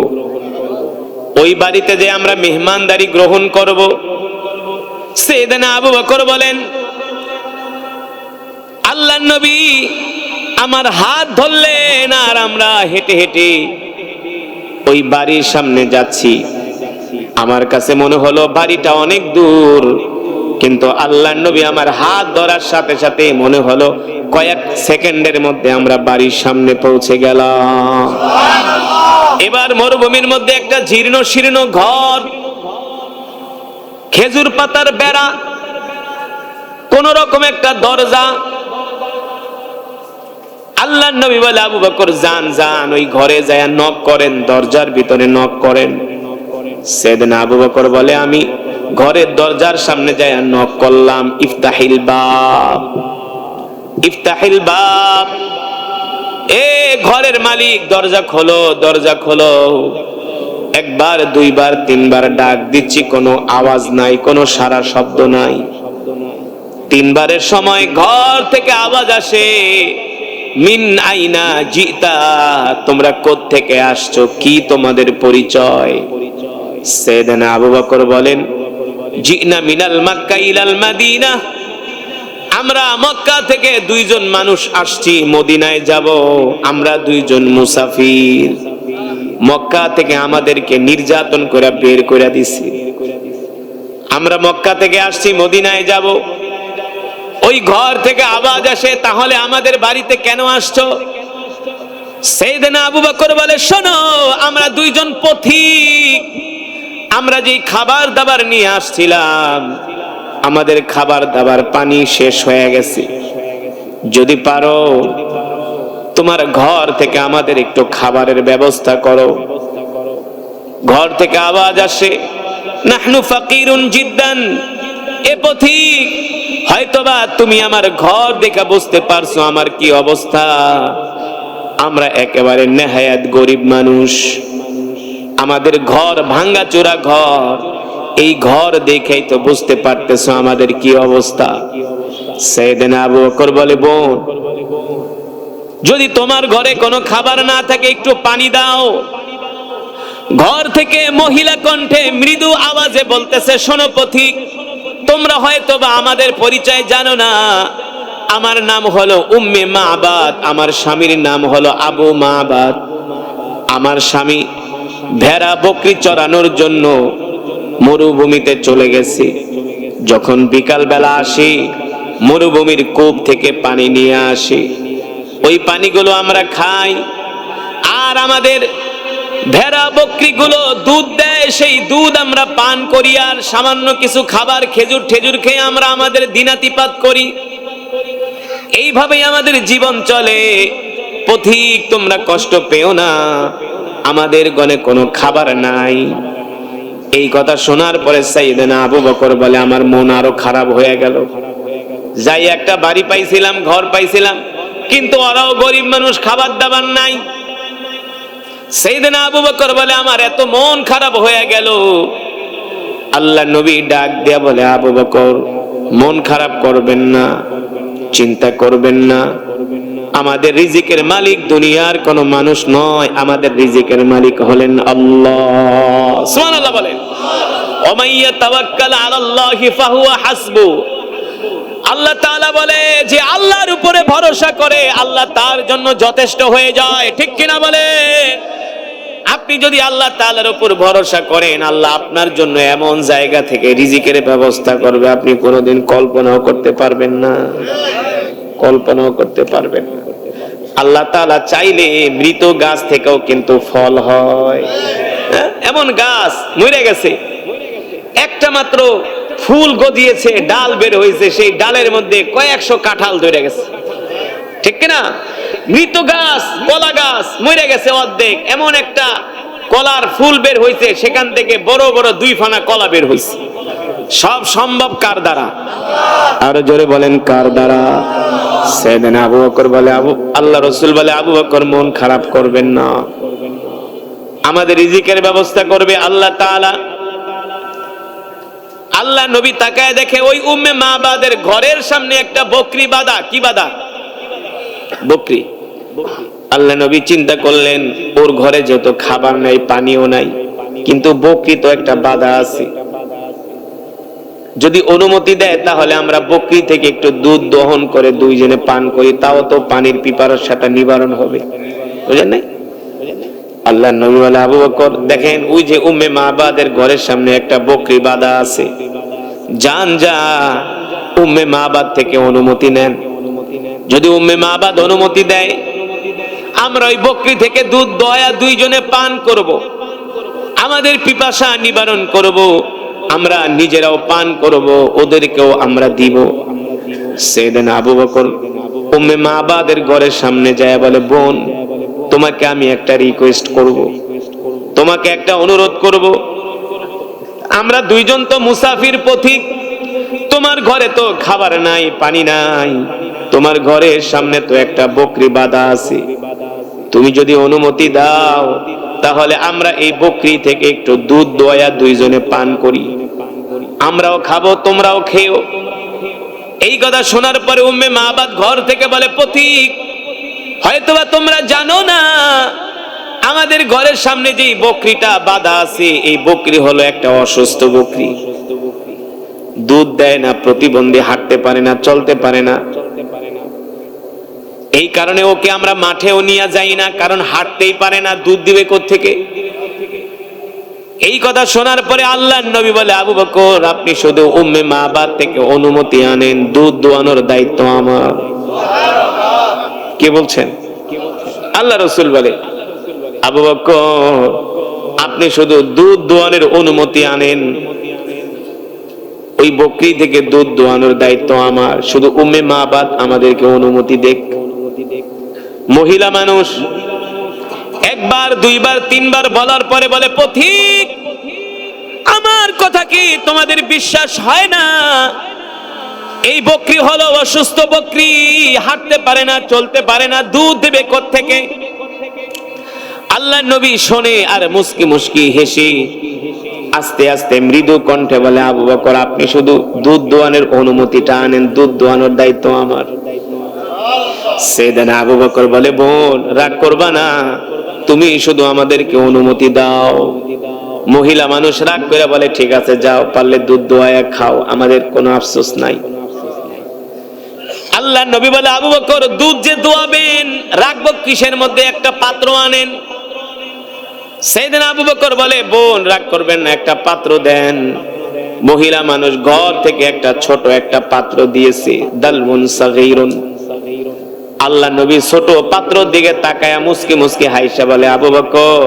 Speaker 1: ওই বাড়িতে যে আমরা মেহমানদারি গ্রহণ করব। সাইয়েদনা আবু বকর বলেন, আল্লাহর নবী আমার হাত ধরলেন, আর আমরা হেঁটে হেঁটে ওই বাড়ির সামনে যাচ্ছি। আমার কাছে মনে হলো বাড়িটা অনেক দূর, কিন্তু আল্লাহর নবী আমার হাত ধরার সাথে সাথে মনে হলো কয়েক সেকেন্ডের মধ্যে আমরা বাড়ির সামনে পৌঁছে গেলাম। এবার মরুভূমির মধ্যে একটা জীর্ণ শীর্ণ ঘর, খেজুর পাতার বেড়া, কোন রকম একটা দরজা। আল্লাহর নবী বলে, আবু বকর যান যান, ওই ঘরে যায় নক করেন, দরজার ভিতরে নক করেন। সাইয়েদনা আবু বকর বলে, আমি ঘরের দরজার সামনে যায় নক করলাম, ইফতাহিল বাব, ইফতাহিল বাব, এ ঘরের মালিক দরজা খোলো, দরজা খোলো। একবার, দুইবার, তিনবার ডাক দিচ্ছি, কোনো আওয়াজ নাই, কোনো সারা শব্দ নাই। তিনবারের সময় ঘর থেকে আওয়াজ আসে, মিন আইনা জিতা, তোমরা কোত্থেকে আসছো, কি তোমাদের পরিচয়? সাইয়েদনা আবু বকর বলেন, জিনা মিনাল মক্কা ইলাল মদিনা, আমরা মক্কা থেকে দুইজন মানুষ আসছি, মদিনায় যাব, আমরা দুইজন মুসাফির। মক্কা থেকে আমাদেরকে নির্যাতন করে বের করে দিছে, আমরা মক্কা থেকে আসছি, মদিনায় যাব। ওই ঘর থেকে আওয়াজ আসে, তাহলে আমাদের বাড়িতে কেন আসছো? সাইয়েদনা আবু বকর বলে, শোনো, আমরা দুইজন পথিক, আমরা যে খাবার দাবার নিয়ে আসছিলাম, আমাদের খাবার দাবার পানি শেষ হয়ে গেছে, যদি পারো তোমার ঘর থেকে আমাদের একটু খাবারের ব্যবস্থা করো। ঘর থেকে আওয়াজ আসে, নাহনু ফাকিরুন জিদ্দান, এ পথিক, হয়তোবা তুমি আমার ঘর দেখে বুঝতে পারছো আমার কি অবস্থা, আমরা একেবারে নেহায়াত গরিব মানুষ, আমাদের ঘর ভাঙ্গাচোরা ঘর, এই ঘর দেখেই তো বুঝতে পারতেছো আমাদের কি অবস্থা। সাইয়েদনা আবু বকর বলে, বোন, যদি তোমার ঘরে কোনো খাবার না থাকে একটু পানি দাও। ঘর থেকে মহিলা কণ্ঠে মৃদু আওয়াজে বলতেছে, শোনো পথিক, তোমরা হয়তোবা আমাদের পরিচয় জানো না, আমার নাম হলো উম্মে মাবাদ, আমার স্বামীর নাম হলো আবু মাবাদ। আমার স্বামী ভেড়া বকরি চড়ানোর জন্য মরুভূমিতে চলে গেছে। যখন বিকাল বেলা আসি, মরুভূমির কূপ থেকে পানি নিয়ে আসি, ওই পানিগুলো আমরা খাই, আর আমাদের ভেড়া বকরিগুলো দুধ দেয়, সেই দুধ আমরা পান করি, আর সামান্য কিছু খাবার খেজুর ঠেজুর খেয়ে আমরা আমাদের দিনাতিপাত করি। এইভাবেই আমাদের জীবন চলে। পথিক, তোমরা কষ্ট পেও না, আমাদের গনে কোনো খাবার নাই। এই কথা শোনার পরে সাইয়েদনা আবু বকর বলে, আমার মন আরো খারাপ হয়ে গেল। যাই একটা বাড়ি পাইছিলাম, ঘর পাইছিলাম, কিন্তু ওরাও গরিব মানুষ, খাবার দাবার নাই। সাইয়েদনা আবু বকর বলে, আমার এত মন খারাপ হয়ে গেল। আল্লাহ নবী ডাক দিয়া বলে, আবু বকর, মন খারাপ করবেন না, চিন্তা করবেন না, আমাদের রিজিকের মালিক দুনিয়ার কোন মানুষ নয়, আমাদের রিজিকের মালিক হলেন আল্লাহ। সুবহানাল্লাহ বলেন। ওমাইয়া তাওয়াক্কাল আলাল্লাহি ফাহুয়া হাসবু, আল্লাহ তাআলা বলে যে আল্লাহর উপরে ভরসা করে, আল্লাহ তার জন্য যথেষ্ট হয়ে যায়। ঠিক কিনা বলে? আপনি যদি আল্লাহ তাআলার উপর ভরসা করেন, আল্লাহ আপনার জন্য এমন জায়গা থেকে রিজিকের ব্যবস্থা করবে, আপনি কোনোদিন কল্পনাও করতে পারবেন না, কল্পনাও করতে পারবেন না। আল্লাহ তাআলা চাইলে মৃত গাছ থেকেও কিন্তু ফল হয়। এমন গাছ মরে গেছে, একটা মাত্র ফুল গজিয়েছে, ডাল বের হয়েছে, সেই ডালের মধ্যে কয়েকশো কাঁঠাল ধরে গেছে, ঠিক কিনা? মৃত গাছ, কলা গাছ মরে গেছে অর্ধেক, এমন একটা কলার ফুল বের হয়েছে, সেখান থেকে বড় বড় 2 ফানা কলা বের হয়েছে। সব সম্ভব কার দ্বারা? আরো জোরে বলেন কার দ্বারা? সাইয়েদনা আবু বকর বলে, আল্লাহ রাসূল বলে, আবু বকর মন খারাপ করবেন না, আমাদের রিজিকের ব্যবস্থা করবে আল্লাহ তাআলা। আল্লাহ নবী তাকায় দেখে ওই উম্মে মাবাদের ঘরের সামনে একটা বকরি বাঁধা। কি বাঁধা? বকরি। আল্লাহ নবী চিন্তা করলেন, ওর ঘরে যত খাবার নাই, পানিও নাই, কিন্তু বকরি তো একটা বাঁধা আছে, যদি অনুমতি দেয় তাহলে আমরা বকরি থেকে একটু দুধ দহন করে 2 জনে পান করি, তাও তো পানির পিপাসাটা নিবারণ হবে, বুঝলেন না? আল্লাহ নবী বলে, আবু বকর দেখেন ওই যে উম্মে মাবাদের ঘরের সামনে একটা বকরি বাঁধা আছে, যান যা উম্মে মাবাদ থেকে অনুমতি নেন। যদি উম্মে মাবাদ অনুমতি দেয়, আমরা ওই বকরি থেকে দুধ দয়া 2 জনে পান করব, আমাদের পিপাসা নিবারণ করব, আমরা নিজেরাও পান করব, ওদেরকেও আমরা দিব। সাইয়েদনা আবু বকর উম্মে মাবাদের ঘরের সামনে যায় বলে, বোন তোমাকে আমি একটা রিকোয়েস্ট করব, তোমাকে একটা অনুরোধ করব, আমরা 2 জন তো মুসাফির পথিক, তোমার ঘরে তো খাবার নাই, পানি নাই, তোমার ঘরের সামনে তো একটা বকরি বাঁধা আছে, তুমি যদি অনুমতি দাও তাহলে আমরা এই বকরি থেকে একটু দুধ দোয়া 2 জনে পান করি, আমরাও খাবো, তোমরাও খেও। এই কথা শোনার পরে উম্মে মাবাদ ঘর থেকে বলে, পথিক হয়তোবা তোমরা জানো না, আমাদের ঘরের সামনে যে বকরিটা বাঁধা আছে, এই বকরি হলো একটা অসুস্থ বকরি, দুধ দেয় না, প্রতিবন্ধী, হাঁটতে পারে না, চলতে পারে না, এই কারণে ওকে আমরা মাঠেও নিয়ে যাই না, কারণ হাঁটতেই পারে না, দুধ দিবে কোত্থেকে? এই কথা শোনার পরে আল্লাহর নবী বলে, আবু বকর আপনি শুধু উম্মে মাবাদ থেকে অনুমতি আনেন, দুধ দোয়ানোর দায়িত্ব আমার। কে বলছেন? আল্লাহ রাসূল বলে, আবু বকর আপনি শুধু দুধ দোয়ানোর অনুমতি আনেন, ওই বকরি থেকে দুধ দোয়ানোর দায়িত্ব আমার, শুধু উম্মে মাবাদ আমাদেরকে অনুমতি দেখ। মহিলা মানুষ একবার, 2 বার, 3 বার বলার পরে বলে, পথিক আমার কথা কি তোমাদের বিশ্বাস হয় না? এই বকরি হলো অসুস্থ বকরি, হাঁটতে পারে না, চলতে পারে না, দুধ দেবে কোত্থেকে? আল্লাহর নবী শোনে আর মুস্কি মুস্কি হেসে আস্তে আস্তে মৃদু কণ্ঠে বলে, আবু বকর আপনি শুধু দুধ দোয়ানোর অনুমতিটা আনেন, দুধ দোয়ানোর দায়িত্ব আমার। সাইয়েদনা আবু বকর বলে, বোন রাগ করবা না, তুমি শুধু আমাদেরকে অনুমতি দাও। মহিলা মানুষ রাগ করে বলে, ঠিক আছে যাও, পারলে দুধ দোয়ায়া খাও, আমাদের কোনো আফসোস নাই। আল্লাহ নবী বলে, আবু বকর দুধ যে দোয়াবেন রাখবো কিসের মধ্যে? একটা পাত্র আনেন। সাইয়েদনা আবু বকর বলে, বোন রাগ করবেন না, একটা পাত্র দেন। মহিলা মানুষ ঘর থেকে একটা ছোট একটা পাত্র দিয়েছে, দালমুন সাগীরুন। আল্লাহ নবী ছোট পাত্রের দিকে তাকায়া মুস্কি মুস্কি হাইসা বলে, আবু বকর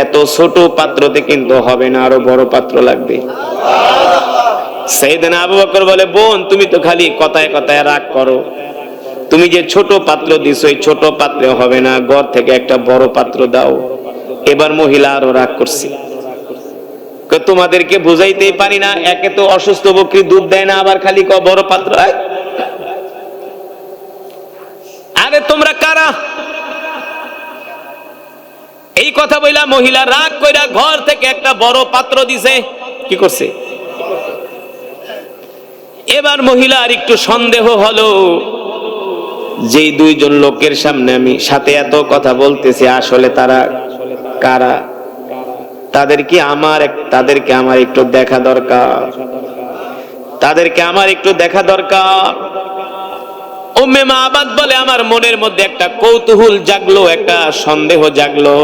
Speaker 1: এত ছোট পাত্রতে কিন্তু হবে না, আরো বড় পাত্র লাগবে। সাইয়েদনা আবু বকর বলে, বোন তুমি তো খালি কথায় কথায় রাগ করো, তুমি যে ছোট পাত্র দিছো এই ছোট পাত্রে হবে না, ঘর থেকে একটা বড় পাত্র দাও। এবার মহিলা আরো রাগ করছে, তোমাদেরকে বুঝাইতেই পারি না, একে তো অসুস্থ বকরি দুধ দেয় না, আবার খালি বড় পাত্র। আরে তোমরা কারা? এই কথা বইলা মহিলা রাগ কইরা ঘর থেকে একটা বড় পাত্র দিছে। কি করছে? এবার মহিলার একটু সন্দেহ হলো, যে 2 জন লোকের সামনে আমি সাথে এত কথা বলতেছি, আসলে তারা কারা? তাদেরকে আমার একটু দেখা দরকার, তাদেরকে আমার একটু দেখা দরকার। উম্মে মাবাদ বলে, আমার মনের মধ্যে একটা কৌতূহল জাগলো, একটা সন্দেহ জাগলো,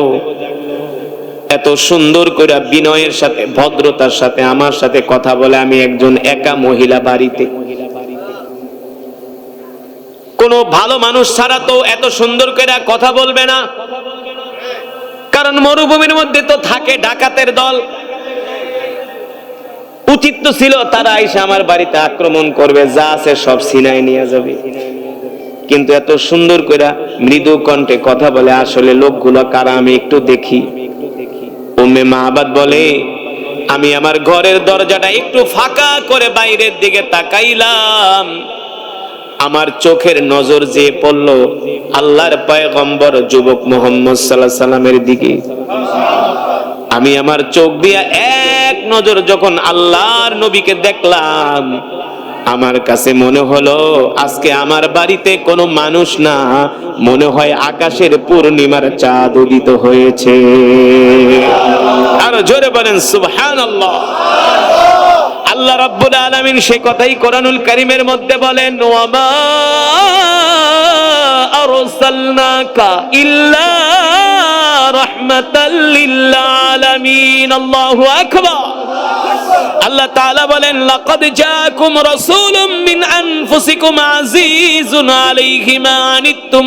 Speaker 1: এত সুন্দর করে বিনয়ের সাথে ভদ্রতার সাথে আমার সাথে কথা বলে, আমি একজন একা মহিলা বাড়িতে, কোন ভালো মানুষ ছাড়া তো এত সুন্দর করে কথা বলবে না, কারণ মরুভূমির মধ্যে তো থাকে ডাকাতের দল, উচিত তো ছিল তারা আইসা আমার বাড়িতে আক্রমণ করবে, যা আছে সব ছিনায় নিয়ে যাবে, কিন্তু এত সুন্দর করে মৃদু কণ্ঠে কথা বলে। আসলে লোকগুলো কারা আমি একটু দেখি। উম্মে মাবাদ বলে, আমি আমার ঘরের দরজাটা একটু ফাঁকা করে বাইরের দিকে তাকাইলাম, আমার চোখের নজর যে পড়ল আল্লাহর পয়গম্বর যুবক মুহাম্মদ সাল্লাল্লাহু আলাইহি সাল্লামের দিকে। আমি আমার চোখ দিয়ে এক নজর যখন আল্লাহর নবীকে দেখলাম, আমার কাছে মনে হলো আজকে আমার বাড়িতে কোনো মানুষ না, মনে হয় আকাশের পূর্ণিমার চাঁদ উদিত হয়েছে। আর জোরে বলেন সুবহানাল্লাহ। আল্লাহ রাব্বুল আলামিন সে কথাই কোরআনুল কারীমের মধ্যে বলেন, ওয়ামা আরসালনাকা ইল্লা রাহমাতাল লিল আলামিন। আল্লাহু আকবার। আল্লাহ তাআলা বলেন, লাকাদ জাআকুম রাসূলুম মিন আনফুসিকুম আজিজুন আলাইহি মা আনিতুম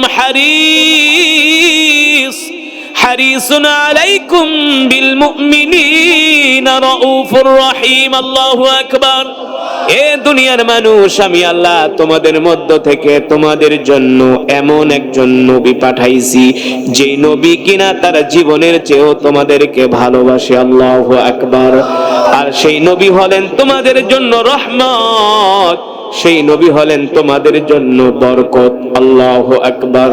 Speaker 1: হারিসুন আলাইকুম বিল মুমিনিনা রাউফুর রহিম। আল্লাহু আকবার। এ দুনিয়ার মানুষ, আমি আল্লাহ তোমাদের মধ্য থেকে তোমাদের জন্য এমন একজন নবী পাঠাইছি, যে নবী কিনা তার জীবনের চেয়েও তোমাদেরকে ভালোবাসে। আল্লাহু আকবার। আর সেই নবী হলেন তোমাদের জন্য রহমত, সেই নবী হলেন তোমাদের জন্য বরকত। আল্লাহু আকবার।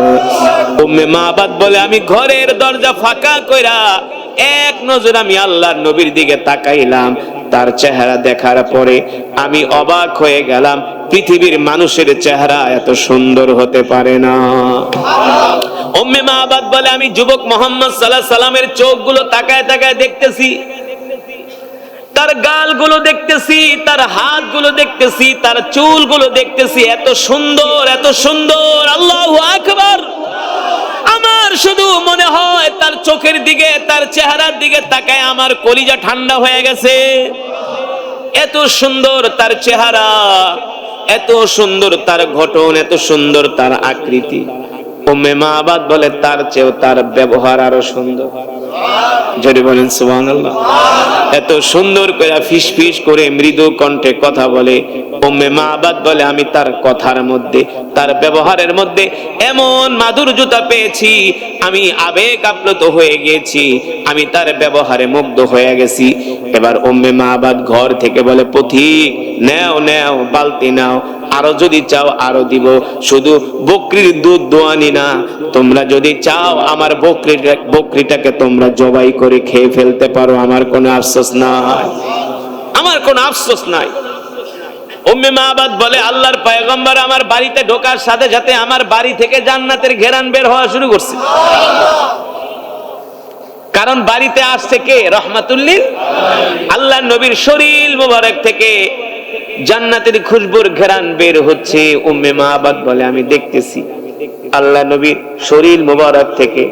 Speaker 1: উম্মে মাবাদ বলে, আমি ঘরের দরজা ফাঁকা কইরা এক নজর আমি আল্লাহর নবীর দিকে তাকাইলাম, তার চেহারা দেখার পরে আমি অবাক হয়ে গেলাম। পৃথিবীর মানুষের চেহারা এত সুন্দর হতে পারে না। উম্মে মাবাদ বলে, আমি যুবক মুহাম্মদ সাল্লাল্লাহু আলাইহি সাল্লামের চোখগুলো তাকায় তাকায় দেখতেছি, তার গালগুলো দেখতেছি, তার হাতগুলো দেখতেছি, তার চুলগুলো দেখতেছি, এত সুন্দর এত সুন্দর। আল্লাহু আকবার। আমার শুধু মনে হয় তার চোখের দিকে, তার চেহারার দিকে তাকায় আমার কলিজা ঠান্ডা হয়ে গেছে। এত সুন্দর তার চেহারা, এত সুন্দর তার গঠন, এত সুন্দর তার আকৃতি। উম্মে মাবাদ বলে, তার চেয়েও তার ব্যবহার আরো সুন্দর। যদি বলেন সুবহানাল্লাহ। এত সুন্দর করে ফিস ফিস করে মৃদু কণ্ঠে কথা বলে। উম্মে মাবাদ বলে, আমি তার কথার মধ্যে, তার ব্যবহারের মধ্যে এমন মাধুর্যতা পেয়েছি, আমি আবেগ আপ্লুত হয়ে গেছি, আমি তার ব্যবহারে মুগ্ধ হয়ে গেছি। এবার উম্মে মাবাদ ঘর থেকে বলে, পথিক নেও নেও, বালতি নাও, আরো যদি চাও আরো দিব, শুধু বকরির দুধ দোয়ানি না, তোমরা যদি চাও আমার বকরিটাকে তোমরা জবাই করে খেয়ে ফেলতে পারো, আমার কোনো আফসোস নাই, আমার কোনো আফসোস নাই। উম্মে মাবাদ বলে, আল্লাহর পয়গম্বর আমার বাড়িতে ঢোকার সাথে সাথে আমার বাড়ি থেকে জান্নাতের ঘেরান বের হওয়া শুরু করছে। কারণ বাড়িতে আসছে কে? রহমাতুল লিল আলামিন। আল্লাহর নবীর শরীর মোবারক থেকে জান্নাতের খুশবুর ঘেরান বের হচ্ছে। উম্মে মাবাদ বলে, আমি দেখতেছি আল্লাহ নবীর শরীর মোবারক থেকে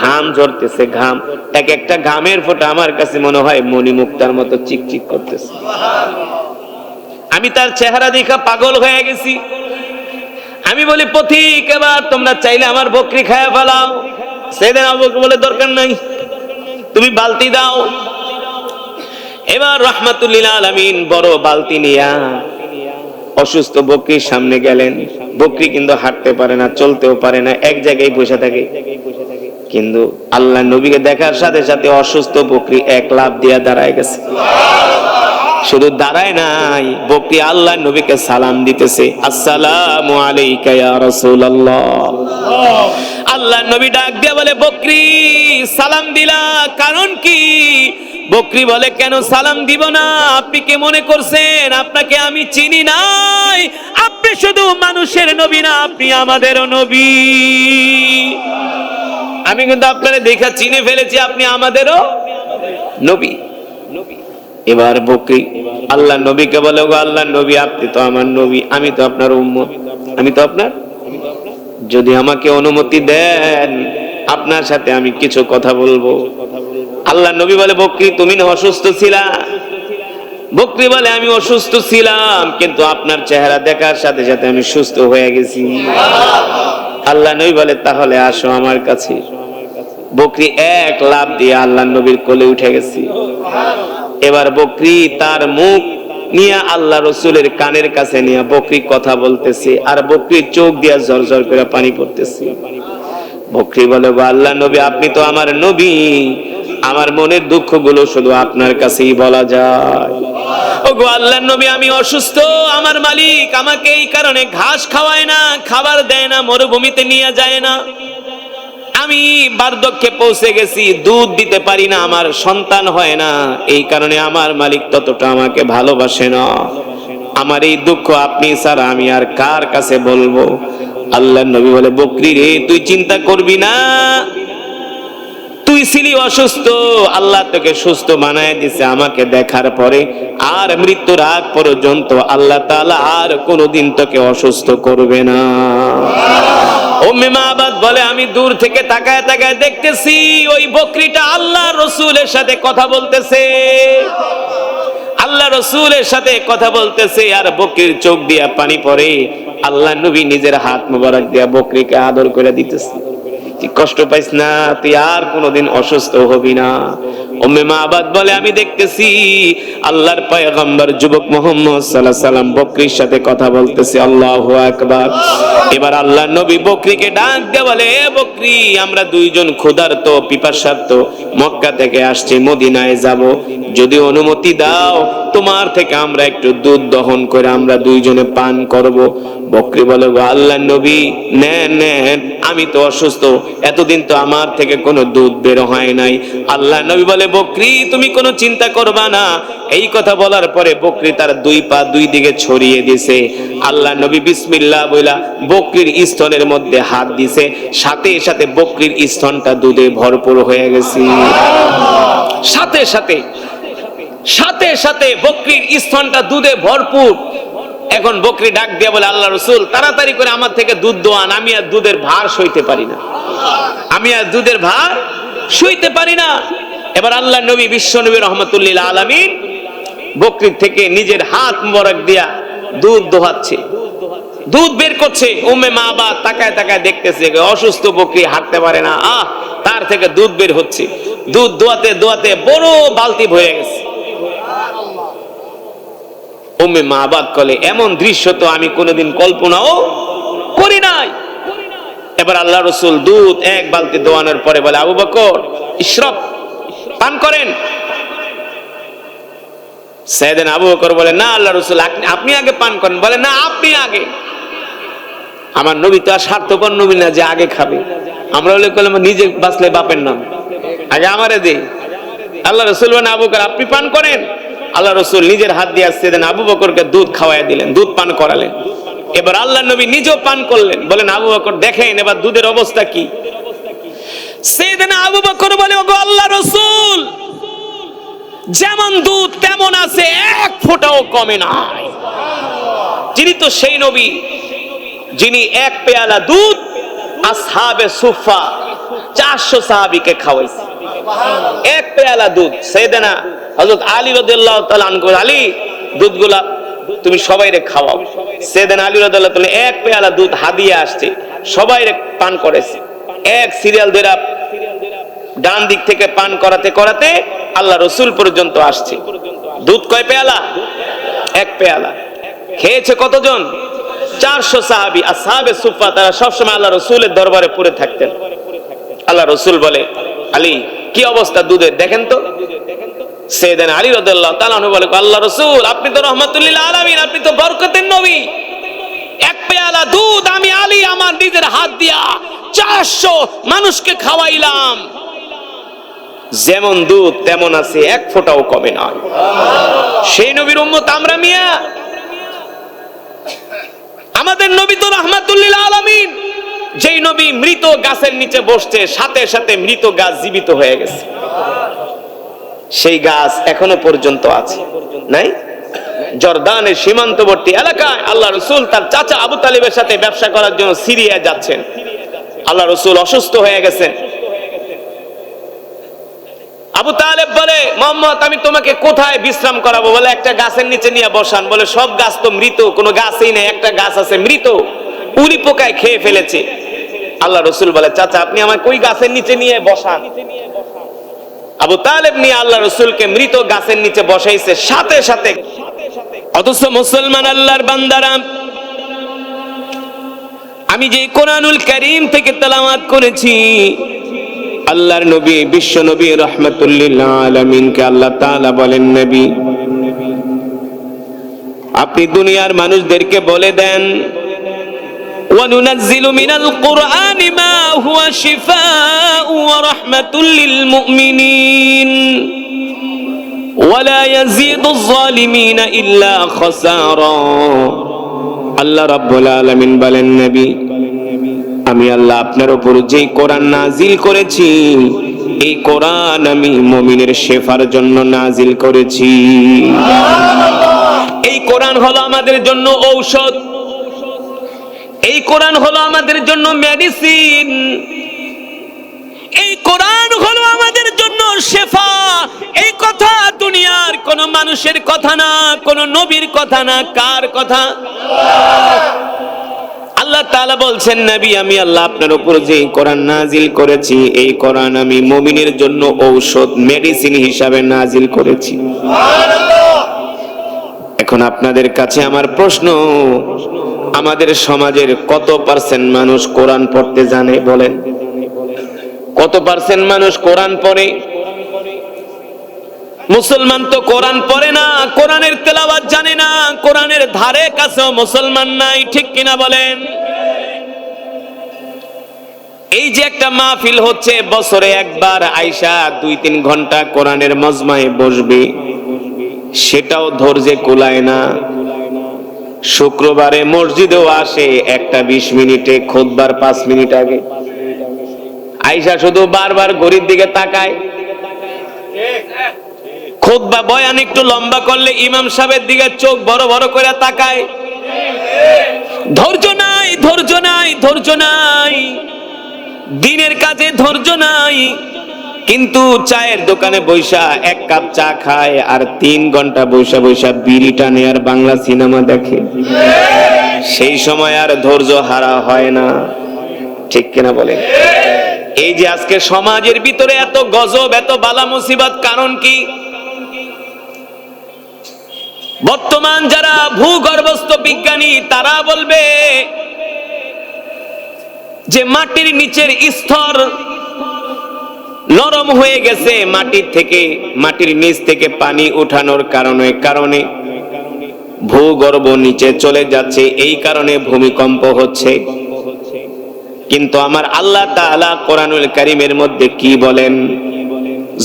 Speaker 1: ঘাম ঝরতেছে, ঘাম, এক একটা ঘামের ফোঁটা আমার কাছে মনে হয় মণিমুক্তার মতো চিকচিক করতেছে। আমি তার চেহারা দেখা পাগল হয়ে গেছি। আমি বলি, পথিক এবার তোমরা চাইলে আমার বকরি খায়া ফেলাও। সাইয়েদনা আবু বকর বলে, দরকার নাই, তুমি বালতি দাও। এবার রাহমাতুল লিল আলামিন বড় বালতি নিয়া অসুস্থ বকরির সামনে গেলেন। বকরি কিন্তু হাঁটতে পারে না, চলতেও পারে না, এক জায়গায় বসে থাকে। কিন্তু আল্লাহ নবীকে দেখার সাথে সাথে অসুস্থ বকরি এক লাফ দিয়া দাঁড়ায় গেছে। শুধু দাঁড়ায় নাই, বকরি আল্লাহ নবীকে সালাম দিতেছে, আসসালামু আলাইকা ইয়া রাসূলুল্লাহ। আল্লাহ নবী ডাক দিয়ে বলে, বকরি সালাম দিলা, কারণ কি? বকরি বলে, কেন সালাম দিব না? আপনি কে মনে করছেন আপনাকে আমি চিনি নাই? আপনি শুধু মানুষের নবী না, আপনি আমাদেরও নবী। আমি কিন্তু আপনারে দেখা চিনে ফেলেছি, আপনি আমাদেরও নবী। এবার বকরি আল্লাহ নবীকে বলে, গো আল্লাহ নবী, আপনি তো আমার নবী, আমি তো আপনার উম্মত, আমি তো আপনার, যদি আমাকে অনুমতি দেন আপনার সাথে আমি কিছু কথা বলবো। আল্লাহ নবী বলে, বকরি তুমি না অসুস্থ ছিলা? বকরি বলে, আমি অসুস্থ ছিলাম, কিন্তু আপনার চেহারা দেখার সাথে সাথে আমি সুস্থ হয়ে গেছি। আল্লাহ নবী বলে, তাহলে আসো আমার কাছে। বকরি এক লাফ দিয়ে আল্লাহ নবীর কোলে উঠে গেছে। এবার বকরি তার মুখ নিয়ে আল্লাহ রসুলের কানের কাছে নিয়ে বকরি কথা বলতেছে, আর বকরির চোখ দিয়া ঝরঝর করে পানি পড়তেছে। বকরি বলে, গো আল্লাহ নবী, আপনি তো আমার নবী, আমার মনের দুঃখগুলো শুধু আপনার কাছেই বলা যায়। ও গো আল্লাহর নবী, আমি অসুস্থ, আমার মালিক আমাকে এই কারণে ঘাস খাওয়ায় না, খাবার দেয় না, মরুভূমিতে নিয়ে যায় না, আমি বার্ধক্যে পৌঁছে গেছি, দুধ দিতে পারি না, আমার সন্তান হয় না, এই কারণে আমার মালিক ততটা আমাকে ভালোবাসে না। আমার এই দুঃখ আপনি ছাড়া আমি আর কার কাছে বলবো? আল্লাহর নবী বলে, বকরি রে, তুই চিন্তা করবি না, তুই ছিলি অসুস্থ, আল্লাহ তোকে সুস্থ বানায় দিছে আমাকে দেখার পরে, আর মৃত্যুর আগ পর্যন্ত আল্লাহ তাআলা আর কোনোদিন তোকে অসুস্থ করবে না। উম্মে মাবাদ বলে, আমি দূর থেকে তাকায় তাকায় দেখতেছি ওই বকরিটা আল্লাহ রসুলের সাথে কথা বলতেছে, আল্লাহ রসুলের সাথে কথা বলতেছে, আর বকরির চোখ দিয়া পানি পড়ে। আল্লাহ নবী নিজের হাত মোবারক দিয়া বকরিকে আদর করে দিতেছে, তুই কষ্ট পাইস না, তুই আর কোনোদিন অসুস্থ হবি না। উম্মে মাবাদ বলে, আমি দেখতেছি আল্লাহর পয়গম্বর যুবক মুহাম্মদ সাল্লাল্লাহু আলাইহি সাল্লাম বকরির সাথে কথা বলতেছে। আল্লাহু আকবার। এবার আল্লাহ নবী বকরিকে ডাক দিয়ে বলে, এ বকরি, আমরা দুইজন ক্ষুধার্ত পিপাসার্ত মক্কা থেকে আসছি, মদিনায় যাব, যদি অনুমতি দাও তোমার থেকে আমরা একটু দুধ দহন করে আমরা দুইজনে পান করব। বকরি বলে, গো আল্লাহর নবী, নেন নেন, আমি তো অসুস্থ, এতদিন তো আমার থেকে কোনো দুধ বের হয় নাই। আল্লাহ নবী বলে, বকরি তুমি কোনো চিন্তা করবা না। এই কথা বলার পরে বকরি তার দুই পা দুই দিকে ছড়িয়ে দিছে। আল্লাহ নবী বিসমিল্লাহ বইলা বকরির স্তনের মধ্যে হাত দিছে, সাথে সাথে বকরির স্তনটা দুধে ভরপুর হয়ে গেছে। সাথে সাথে সাথে সাথে বকরির স্তনটা দুধে ভরপুর। এখন বকরি ডাক দিয়ে বলে, আল্লাহ রসুল, তাড়াতাড়ি করে আমার থেকে দুধ দোয়ান, আমি আর দুধের ভার সইতে পারি না, আমি আর দুধের ভার সইতে পারি না। এবার আল্লাহ নবী বিশ্ব নবী রহমতুল্লিল আলামিন বকরির থেকে নিজের হাত মোবারক দিয়া দুধ দোহাচ্ছে, দুধ বের করছে। উম্মে মাবাদ তাকায় তাকায় দেখতেছে, অসুস্থ বকরি হাঁটতে পারে না, তার থেকে দুধ বের হচ্ছে। দুধ দোয়াতে দোয়াতে বড় বালতি ভরে গেছে। উম্মে মাবাদ বলে, এমন দৃশ্য তো আমি কোনোদিন কল্পনাও করি নাই। এবার আল্লাহ রসুল দুধ এক বালতি দোয়ানোর পরে বলে, আবু বকর, ইশরাব, পান করেন। সাইয়েদনা আবু বকর বলে, না আল্লাহ রসুল, আপনি আগে পান করেন। বলে, না আপনি আগে। আমার নবী তো আর স্বার্থপর নবী না যে আগে খাবে। আমরা বলে করলাম, নিজে বাঁচলে বাপের নাম, আগে আমারে দে। আল্লাহ রসুল বলেন, আবু বকর আপনি পান করেন। আল্লাহ রসুল নিজের হাত দিয়ে সাইয়েদনা আবু বকরকে দুধ খাওয়াই দিলেন, দুধ পান করালেন। এবার আল্লাহ নবী নিজেও পান করলেন। বলেন, আবু বকর দেখেন এবার দুধের অবস্থা কি। সাইয়েদনা আবু বকর বলে, ওগো আল্লাহ রসুল, যেমন দুধ তেমন আছে, এক ফোঁটাও কমে নাই। যিনি তো সেই নবী যিনি এক পেয়ালা দুধ আসহাবে সুফা 400 সাহাবীকে খাওয়াইছে। এক পেয়ালা দুধ সাইয়েদনা হযরত আলী রাদিয়াল্লাহু তাআলা আনহু, আলী দুধগুলা তুমি সবাইরে খাওয়াও। সাইয়েদনা আলী রাদিয়াল্লাহু তাআলা এক পেয়ালা দুধ হাদিয়া আসছে, সবাইরে পান করেছে। এক সিরিয়াল ধরে ডান দিক থেকে পান করাতে করাতে আল্লাহ রসুল পর্যন্ত আসছে। দুধ কয় পেয়ালা? এক পেয়ালা। খেয়েছে কতজন? 400 সাহাবী আসহাবে সুফা। তারা সবসময় আল্লাহ রসুলের দরবারে পড়ে থাকতেন। আল্লাহ রসুল বলে, আলী কি অবস্থা দুধের দেখেন তো। সাইয়েদনা আলী রাদিয়াল্লাহু তাআলা আনহু বলে, আল্লাহ রসুল আপনি তো রহমাতুল্লিল আলামিন, আপনি তো বরকতের নবী। এক পেয়ালা দুধ আমি আলী আমার নিজের হাত দিয়া 400 মানুষকে খাওয়াইলাম। যেমন দুধ তেমন আছে, এক ফোঁটাও কমে না। সেই নবীর উম্মত আমরা মিয়া। আমাদের নবী তো রাহমাতুল্লিল আলামিন। যেই নবী মৃত গাছের নিচে বসছে, সাথে সাথে মৃত গাছ জীবিত হয়ে গেছে। সেই গাছ এখনো পর্যন্ত আছে, নাই? জর্দানের সীমান্তবর্তী এলাকায় আল্লাহ রসুল তার চাচা আবু তালিবের সাথে ব্যবসা করার জন্য সিরিয়া যাচ্ছেন। আল্লাহ রসুল অসুস্থ হয়ে গেছেন। আবু তালেব বলে, মোহাম্মদ আমি তোমাকে কোথায় বিশ্রাম করাবো? বলে, একটা গাছের নিচে নিয়ে বসান। বলে, সব গাছ তো মৃত, কোনো গাছই নেই, একটা গাছ আছে মৃত, উলি পোকায় খেয়ে ফেলেছে। আল্লাহ রসুল বলে, চাচা আপনি আমাকে ওই গাছের নিচে নিয়ে বসান। আবু তালেব নিয়ে আল্লাহ রসুলকে মৃত গাছের নিচে বসাইছে। সাথে সাথে অথচ মুসলমান আল্লাহর বান্দারা, আমি যে কোরআনুল কারীম থেকে তেলাওয়াত করেছি, আল্লাহর নবী বিশ্ব নবী রাহমাতুল লিল আলামিনকে আল্লাহ তাআলা বলেন, নবী আপনি দুনিয়ার মানুষদেরকে বলে দেন, وَنُنَزِّلُ مِنَ الْقُرْآنِ مَا هُوَ شِفَاءٌ وَرَحْمَةٌ لِلْمُؤْمِنِينَ وَلَا يَزِيدُ الظَّالِمِينَ إِلَّا خَسَارًا। আল্লাহ রাব্বুল আলামিন বলেন, নবী আমি আল্লাহ আপনার উপর যেই কোরআন নাজিল করেছি, এই কোরআন আমি মুমিনের শেফার জন্য নাজিল করেছি। এই কোরআন হলো আমাদের জন্য ঔষধ, এই কোরআন হলো আমাদের জন্য মেডিসিন, এই কোরআন হলো আমাদের জন্য শেফা। এই কথা দুনিয়ার কোন মানুষের কথা না, কোন নবীর কথা না, কার কথা? আল্লাহ তাআলা বলছেন, নবী আমি আল্লাহ আপনার উপর যে কোরআন নাজিল করেছি, এই কোরআন আমি মুমিনের জন্য ঔষধ, মেডিসিন হিসাবে নাজিল করেছি। এখন আপনাদের কাছে আমার প্রশ্ন, আমাদের সমাজের কত পার্সেন্ট মানুষ কোরআন পড়তে জানে বলেন? কত পার্সেন্ট মানুষ কোরআন পড়ে? মুসলমান তো কোরআন পড়ে না, কোরআনের তেলাওয়াত জানে না, কোরআনের ধারে কাছেও মুসলমান নাই, ঠিক কিনা বলেন? এই যে একটা মাহফিল হচ্ছে, বছরে একবার আইসা 2-3 ঘন্টা কোরআনের মজমায় বসবে, সেটাও ধৈর্যে কুলায় না। শুক্রবারে মসজিদেও আসে 1টা 20 মিনিটে, খুতবার 5 মিনিট আগে আইসা শুধু বারবার ঘড়ির দিকে তাকায়। খুতবা বয়ান একটু লম্বা করলে ইমাম সাহেবের দিকে চোখ বড় বড় করে তাকায়। ধৈর্য নাই, ধৈর্য নাই, ধৈর্য নাই, দিনের কাজে ধৈর্য নাই। কিন্তু চায়ের দোকানে বৈশা 1 কাপ চা খায় আর 3 ঘন্টা বৈশা বৈশা বিড়ি টানে আর বাংলা সিনেমা দেখে। সেই সময় আর ধৈর্য হারা হয় না, ঠিক কিনা বলেন? এই যে আজকে সমাজের ভিতরে এত গজব, এত বালা মুসিবত, কারণ কি? বর্তমান যারা ভূগর্ভস্থ বিজ্ঞানী তারা বলবে যে মাটির নিচের স্তর নরম হয়ে গেছে, মাটির নিচ থেকে পানি উঠানোর কারণে ভূগর্ভ নিচে চলে যাচ্ছে, এই কারণে ভূমিকম্প হচ্ছে। কিন্তু আমার আল্লাহ তাআলা কোরআনুল কারীমের মধ্যে কি বলেন?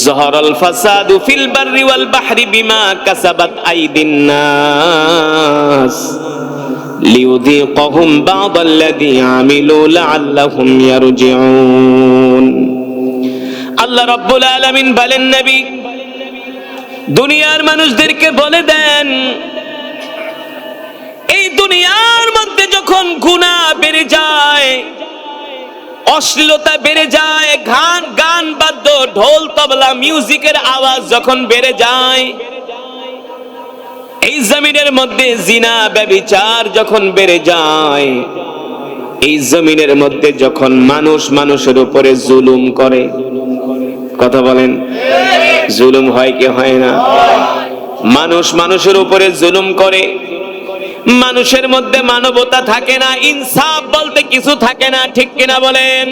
Speaker 1: যহরাল ফাসাদু ফিল বাররি ওয়াল বাহরি বিমা কাসাবাত আইদিন নাস লিউযীকাহুম বা'দাল্লাযী আমিলু লাআল্লাহুম ইয়ারজিউন। আল্লাহ রাব্বুল আলামিন বলেন, নবী দুনিয়ার মানুষদেরকে বলে দেন, এই দুনিয়ার মধ্যে যখন গুনাহ বেড়ে যায়, অশ্লীলতা বেড়ে যায়, গান বাদ্য, ঢোল তবলা, মিউজিকের আওয়াজ যখন বেড়ে যায়, এই জমিনের মধ্যে জিনা ব্যভিচার যখন বেড়ে যায়, এই জমিনের মধ্যে যখন মানুষ মানুষের উপরে জুলুম করে, কথা বলেন, জুলুম হয় কি হয় না? মানুষ মানুষের উপরে জুলুম করে, মানুষের মধ্যে মানবতা থাকে না, ইনসাফ বলতে কিছু থাকে না, ঠিক কিনা বলেন?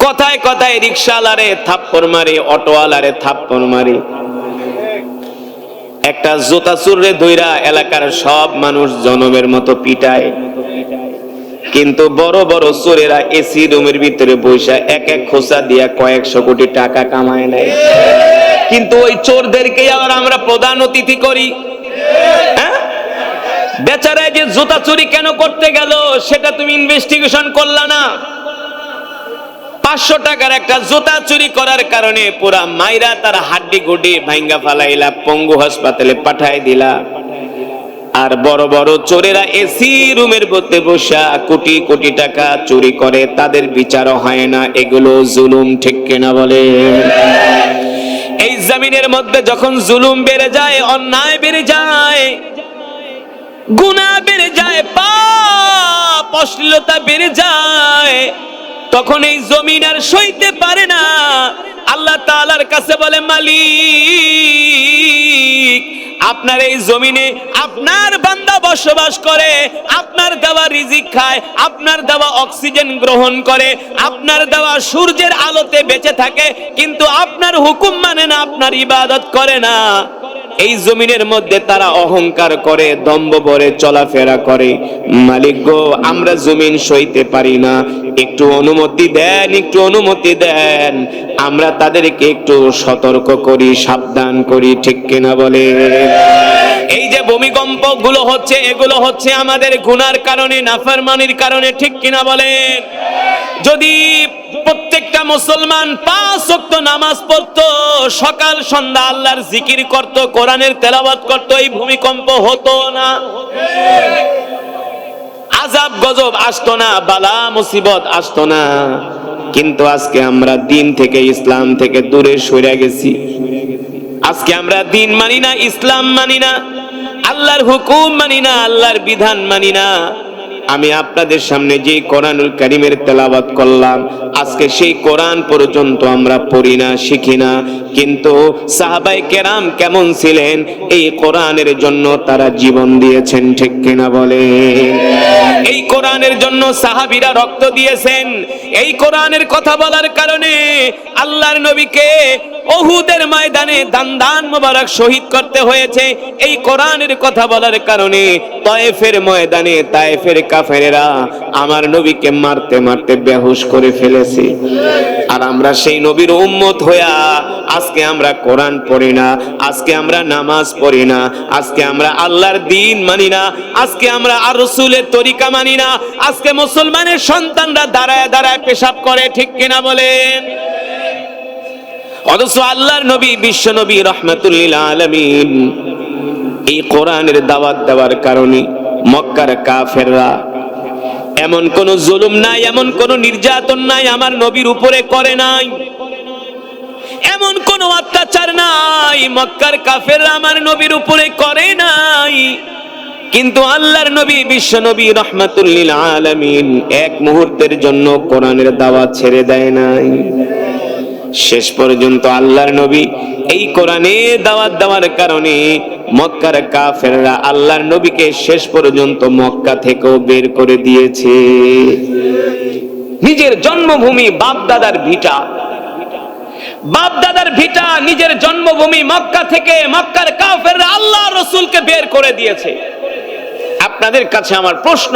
Speaker 1: কথায় কথায় রিকশাওয়ালারে থাপ্পড় মারে, অটোওয়ালারে থাপ্পড় মারে, একটা জুতা চুররে ধইরা এলাকার সব মানুষ জনমের মতো পিটায়। কিন্তু বড় বড় চোরেরা এসি রুমের ভিতরে বসে এক এক খোঁচা দিয়া কয়েকশো কোটি টাকা কামায় নেয়। কিন্তু ওই চোরদেরকে আবার আমরা প্রধান অতিথি করি। বেচারা যে জুতা চুরি কেন করতে গেল সেটা তুমি ইনভেস্টিগেশন করলা না। 500 টাকার একটা জুতা চুরি করার কারণে পুরা মাইরা তার হাড্ডি গুড্ডি ভাঙ্গা ফালাইলা, পঙ্গু হাসপাতালে পাঠাই দিলা। আর বড় বড় চোরেরা এসি রুমের মধ্যে বসা কোটি কোটি টাকা চুরি করে, তাদের বিচারও হয় না। এগুলো জুলুম, ঠিক কিনা বলে? এই জমিনের মধ্যে যখন জুলুম বেড়ে যায়, অন্যায় বেড়ে যায়, গুনাহ বেড়ে যায়, পাপ অশ্লীলতা বেড়ে যায়, তখন এই জমিন আর সইতে পারে না। আল্লাহ তাআলার কাছে বলে, মালিক আপনার এই জমিনে আপনার বান্দা বসবাস করে, আপনার দেওয়া রিজিক খায়, আপনার দেওয়া অক্সিজেন গ্রহণ করে, আপনার দেওয়া সূর্যের আলোতে বেঁচে থাকে, কিন্তু আপনার হুকুম মানে না, আপনার ইবাদত করে না। এই জমিনের মধ্যে তারা অহংকার করে, দম্ভ ভরে চলাফেরা করে। মালিক গো, আমরা জমিন সইতে পারি না, একটু অনুমতি দেন, একটু অনুমতি দেন, আমরা তাদেরকে একটু সতর্ক করি, সাবধান করি, ঠিক কিনা বলে? এই যে ভূমিকম্প গুলো হচ্ছে, এগুলো হচ্ছে আমাদের গুনার কারণে, নাফরমানির কারণে, ঠিক কিনা বলেন? যদি প্রত্যেকটা মুসলমান 5 ওয়াক্ত নামাজ পড়তো, সকাল সন্ধ্যা আল্লাহর জিকির করত, কোরআনের তেলাওয়াত করত, এই ভূমিকম্প হতো না, আযাব গজব আসতো না, বালা মুসিবত আসতো না। কিন্তু আজকে আমরা দিন থেকে, ইসলাম থেকে দূরে সরে গেছি। আজকে আমরা দিন মানি না, ইসলাম মানি না, আল্লাহর হুকুম মানি না, আল্লাহর বিধান মানি না। আমি আপনাদের সামনে যে কোরআনুল কারীমের তেলাওয়াত করলাম, আজকে সেই কোরআন পর্যন্ত আমরা পড়ি না, শিখি না। কিন্তু সাহাবায়ে কেরাম কেমন ছিলেন? এই কোরআনের জন্য তারা জীবন দিয়েছেন, ঠিক কিনা বলেন? এই কোরআনের জন্য সাহাবীরা রক্ত দিয়েছেন। এই কোরআনের কথা বলার কারণে আল্লাহর নবীকে উহুদের ময়দানে দান মোবারক শহীদ করতে হয়েছে। এই কোরআনের কথা বলার কারণে তায়েফের ময়দানে তায়েফের কাফেরেরা আমার নবীকে মারতে মারতে বেহুশ করে ফেলেছে। আর আমরা সেই নবীর উম্মত হইয়া আজকে আমরা কোরআন পড়ি না, আজকে আমরা নামাজ পড়ি না, আজকে আমরা আল্লাহর দ্বীন মানি না, আজকে আমরা আর রাসূলের তরিকা মানি না। আজকে মুসলমানের সন্তানরা দাঁড়ায় দাঁড়ায় পেশাব করে, ঠিক কিনা বলেন? অথচ আল্লাহর নবী, বিশ্ব নবী রাহমাতুল লিল আলামিন এই কোরআনের দাওয়াত দেওয়ার কারণে মক্কার কাফেররা এমন কোন জুলুম নাই, এমন কোন নির্যাতন নাই আমার নবীর উপরে করে নাই, এমন কোন অত্যাচার নাই মক্কার কাফেররা আমার নবীর উপরে করে নাই। কিন্তু আল্লাহর নবী, বিশ্ব নবী রাহমাতুল লিল আলামিন এক মুহূর্তের জন্য কোরআনের দাওয়াত ছেড়ে দেয় নাই। শেষ পর্যন্ত আল্লাহর নবী এই কোরআনে দাওয়াত দেওয়ার কারণে মক্কার কাফেররা আল্লাহর নবীকে শেষ পর্যন্ত মক্কা থেকেও বের করে দিয়েছে। নিজের জন্মভূমি, বাপ দাদার ভিটা, বাপ দাদার ভিটা, নিজের জন্মভূমি মক্কা থেকে মক্কার কাফেররা আল্লাহ রাসূলকে বের করে দিয়েছে। আপনাদের কাছে আমার প্রশ্ন,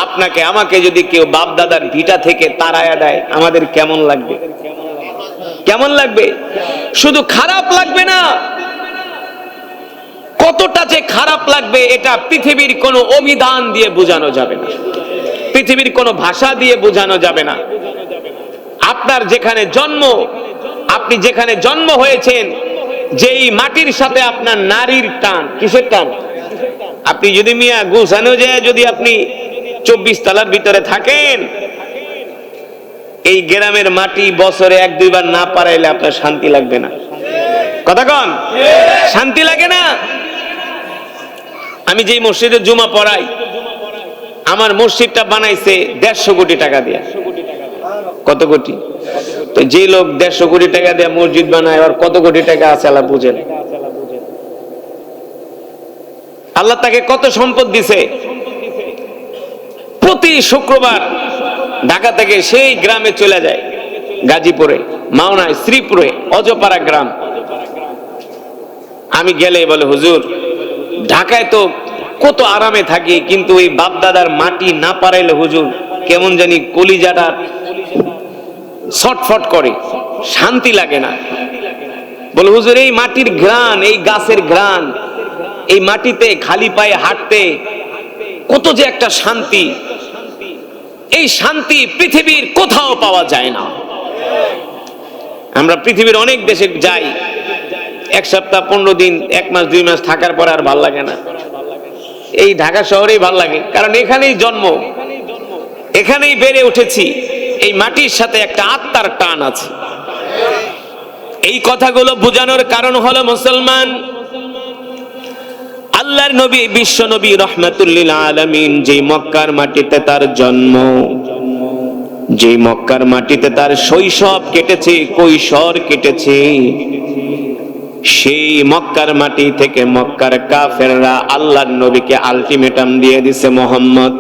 Speaker 1: আপনাকে আমাকে যদি কেউ বাপ দাদার ভিটা থেকে তাড়ায়া দেয়, আমাদের কেমন লাগবে? কেমন লাগবে? শুধু খারাপ লাগবে না, কতটা যে খারাপ লাগবে এটা পৃথিবীর কোনো অভিধান দিয়ে বোঝানো যাবে না, পৃথিবীর কোনো ভাষা দিয়ে বোঝানো যাবে না। আপনার যেখানে জন্ম, আপনি যেখানে জন্ম হয়েছেন, যেই মাটির সাথে আপনার নারীর টান, কিসের টান? আপনি যদি মিয়া গুছানো যায়, যদি আপনি 24 তলার ভিতরে থাকেন, এই গ্রামের মাটি বছরে 1-2 বার না পারাইলে আপনার শান্তি লাগবে না। কথা কন, শান্তি লাগে না? আমি যেই মসজিদে জুমা পড়াই, আমার মসজিদটা বানাইছে 150 কোটি টাকা দিয়ে। কত কোটি? তো যে লোক 150 কোটি টাকা দিয়ে মসজিদ বানায়, আর কত কোটি টাকা আছে আল্লাহ বুঝেন। আল্লাহ তাকে কত সম্পদ দিছে। প্রতি শুক্রবার ঢাকা থেকে সেই গ্রামে চলে যায়, গাজীপুরে, মাওনায়, শ্রীপুরে, অজপাড়া গ্রাম। আমি গেলে বলে, হুজুর ঢাকায় তো কত আরামে থাকি, কিন্তু এই বাপ দাদার মাটি না পারাইলে হুজুর কেমন জানি কলিজাটা ছটফট করে, শান্তি লাগে না। বলে, হুজুর এই মাটির ঘ্রাণ, এই গাছের ঘ্রাণ, এই মাটিতে খালি পায়ে হাঁটতে কত যে একটা শান্তি, এই শান্তি পৃথিবীর কোথাও পাওয়া যায় না। আমরা পৃথিবীর অনেক দেশে যাই, 1 সপ্তাহ, 15 দিন, 1 মাস, 2 মাস থাকার পর আর ভাল লাগে না। এই ঢাকা শহরেই ভাল লাগে, কারণ এখানেই জন্ম, এখানেই বেড়ে উঠেছি, এই মাটির সাথে একটা আত্মার টান আছে। এই কথাগুলো বোঝানোর কারণ হলো, মুসলমান, আল্লাহর নবী, বিশ্ব নবী রাহমাতুল লিল আলামিন যে মক্কার মাটিতে তার জন্ম, যে মক্কার মাটিতে তার শৈশব কেটেছে, কৈশোর কেটেছে, সেই মক্কার মাটি থেকে মক্কার কাফেররা আল্লাহর নবীকে আলটিমেটাম দিয়ে দিছে, মুহাম্মদ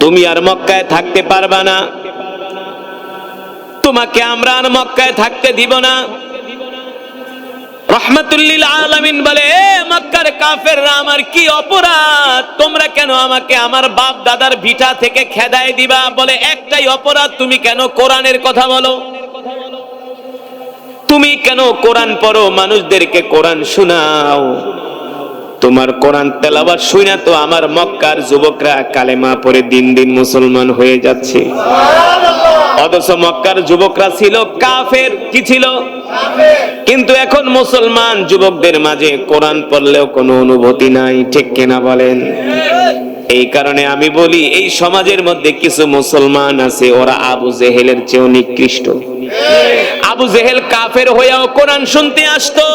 Speaker 1: তুমি আর মক্কায় থাকতে পারবা না, তোমাকে আমরা আর মক্কায় থাকতে দিব না। রাহমাতুল লিল আলামিন বলে, এ মক্কার কাফেররা, আমার কি অপরাধ? তোমরা কেন আমাকে আমার বাপ দাদার ভিটা থেকে খেদায় দিবা? বলে, একটাই অপরাধ, তুমি কেন কোরআনের কথা বলো? তুমি কেন কোরআন পড়ো, মানুষদেরকে কোরআন শোনাও? তোমার কোরআন তেলাওয়াত শুনে তো আমার মক্কার যুবকরা কালেমা পড়ে দিন দিন মুসলমান হয়ে যাচ্ছে। অথচ মক্কার যুবকরা ছিল কাফের। কি ছিল? কিন্তু এখন মুসলমান যুবকদের মাঝে কোরআন পড়লেও কোনো অনুভূতি নাই। ঠিক কিনা বলেন? এই কারণে আমি বলি, এই সমাজের মধ্যে কিছু মুসলমান আছে, ওরা আবু জেহেলের চেয়েও নিকৃষ্ট। আবু জেহেল কাফের হয়েও কোরআন শুনতে আসতো,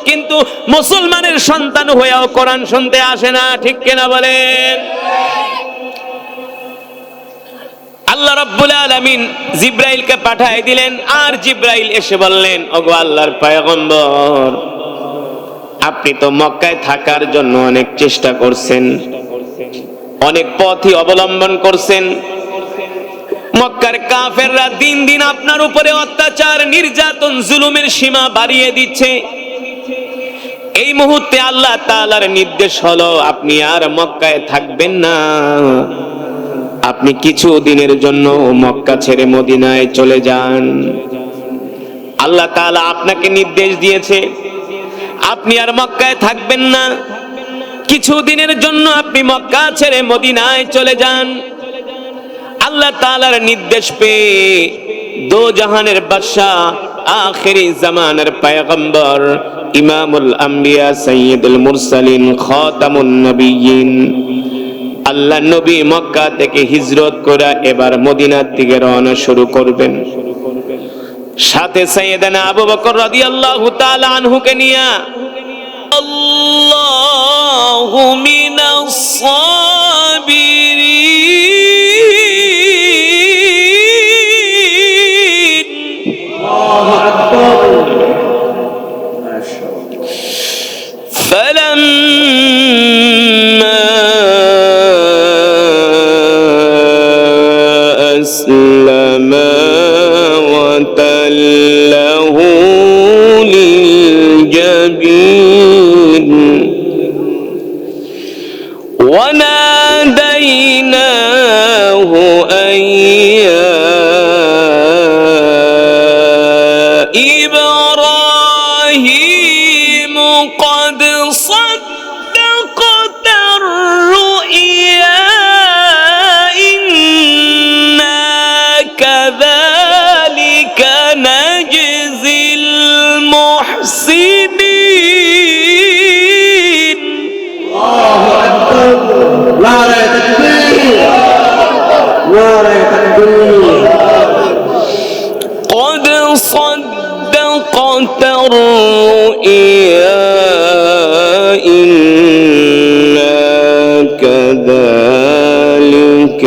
Speaker 1: কিন্তু মুসলমানের সন্তান হয়েও কোরআন শুনতে আসে না। ঠিক কিনা বলেন? আল্লাহ রাব্বুল আলামিন জিব্রাইলকে পাঠিয়ে দিলেন, আর জিব্রাইল এসে বললেন, ওগো আল্লাহর পয়গম্বর, আপনি তো মক্কায় থাকার জন্য অনেক চেষ্টা করছেন, অনেক পথই অবলম্বন করছেন। মক্কার কাফেররা দিন দিন আপনার উপরে অত্যাচার, নির্যাতন, জুলুমের সীমা বাড়িয়ে দিচ্ছে। এই মুহূর্তে আল্লাহ তাআলার নির্দেশ হলো, আপনি আর মক্কায় থাকবেন না, আপনি কিছু দিনের জন্য মক্কা ছেড়ে মদিনায় চলে যান। আল্লাহ তাআলা আপনাকে নির্দেশ দিয়েছে, আপনি আর মক্কায় থাকবেন না, কিছু দিনের জন্য আপনি মক্কা ছেড়ে মদিনায় চলে যান। আল্লাহ তাআলার নির্দেশ পেয়ে দো জাহানের বাদশা, আখিরি জামানের পয়গম্বর, ইমামুল আম্বিয়া, সাইয়্যিদুল মুরসালিন, খাতামুন নবিয়্যিন, আল্লাহ নবী মক্কা থেকে হিজরত করে এবার মদিনার দিকে রওনা শুরু করবেন। সাথে সাইয়েদানা আবু বকর রাদিয়াল্লাহু তাআলা আনহুকে নিয়া। আল্লাহু মিনাস সাবিরিন। আল্লাহু আকবার। ফালাম্মা আসলামা ওয়া তাল্লাহু লিলজাবিন ওয়া নাদাইনাহু আইয়া ইব্রাহিম قد صدقت الرؤيا إنا كذلك نجزي المحسنين. الله أكبر. نعرة تكبير. نعرة تكبير. قد صدقت الرؤيا إنا كذلك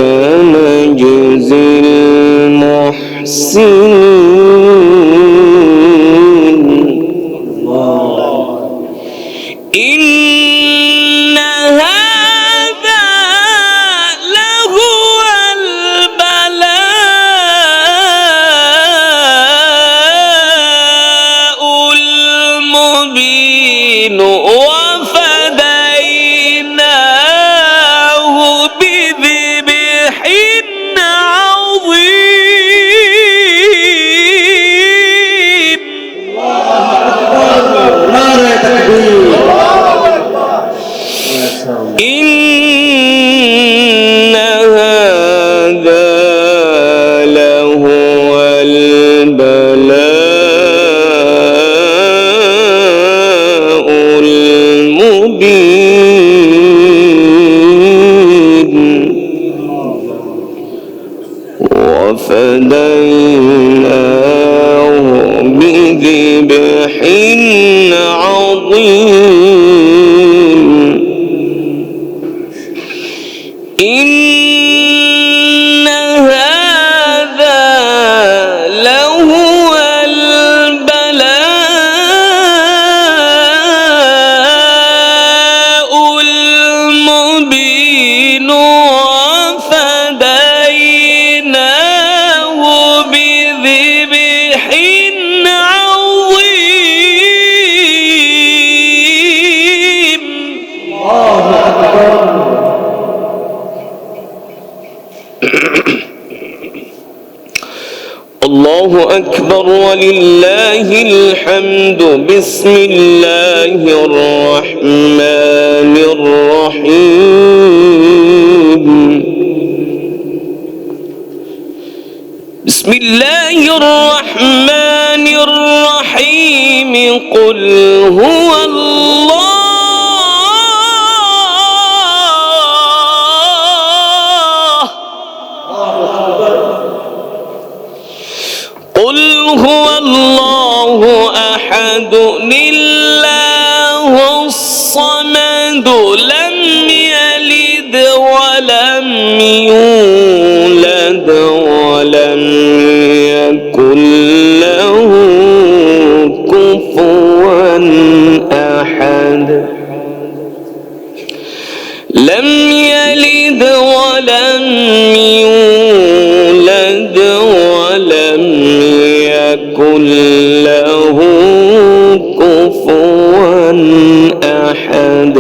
Speaker 1: نجزي المحسنين. إن هذا لهو البلاء المبين وفديناه بذبح عظيم. إن هذا لهو البلاء المبين وفديناه بذبح عظيم. إن هذا لهو البلاء الله أكبر ولله الحمد بسم الله الرحمن الرحيم بسم الله الرحمن الرحيم قل هو الله قل هو الله أحد الله الصمد لم يلد ولم يولد ولم يكن له كفوا أحد لم يلد ولم يولد ولم يكن له كفوا أحد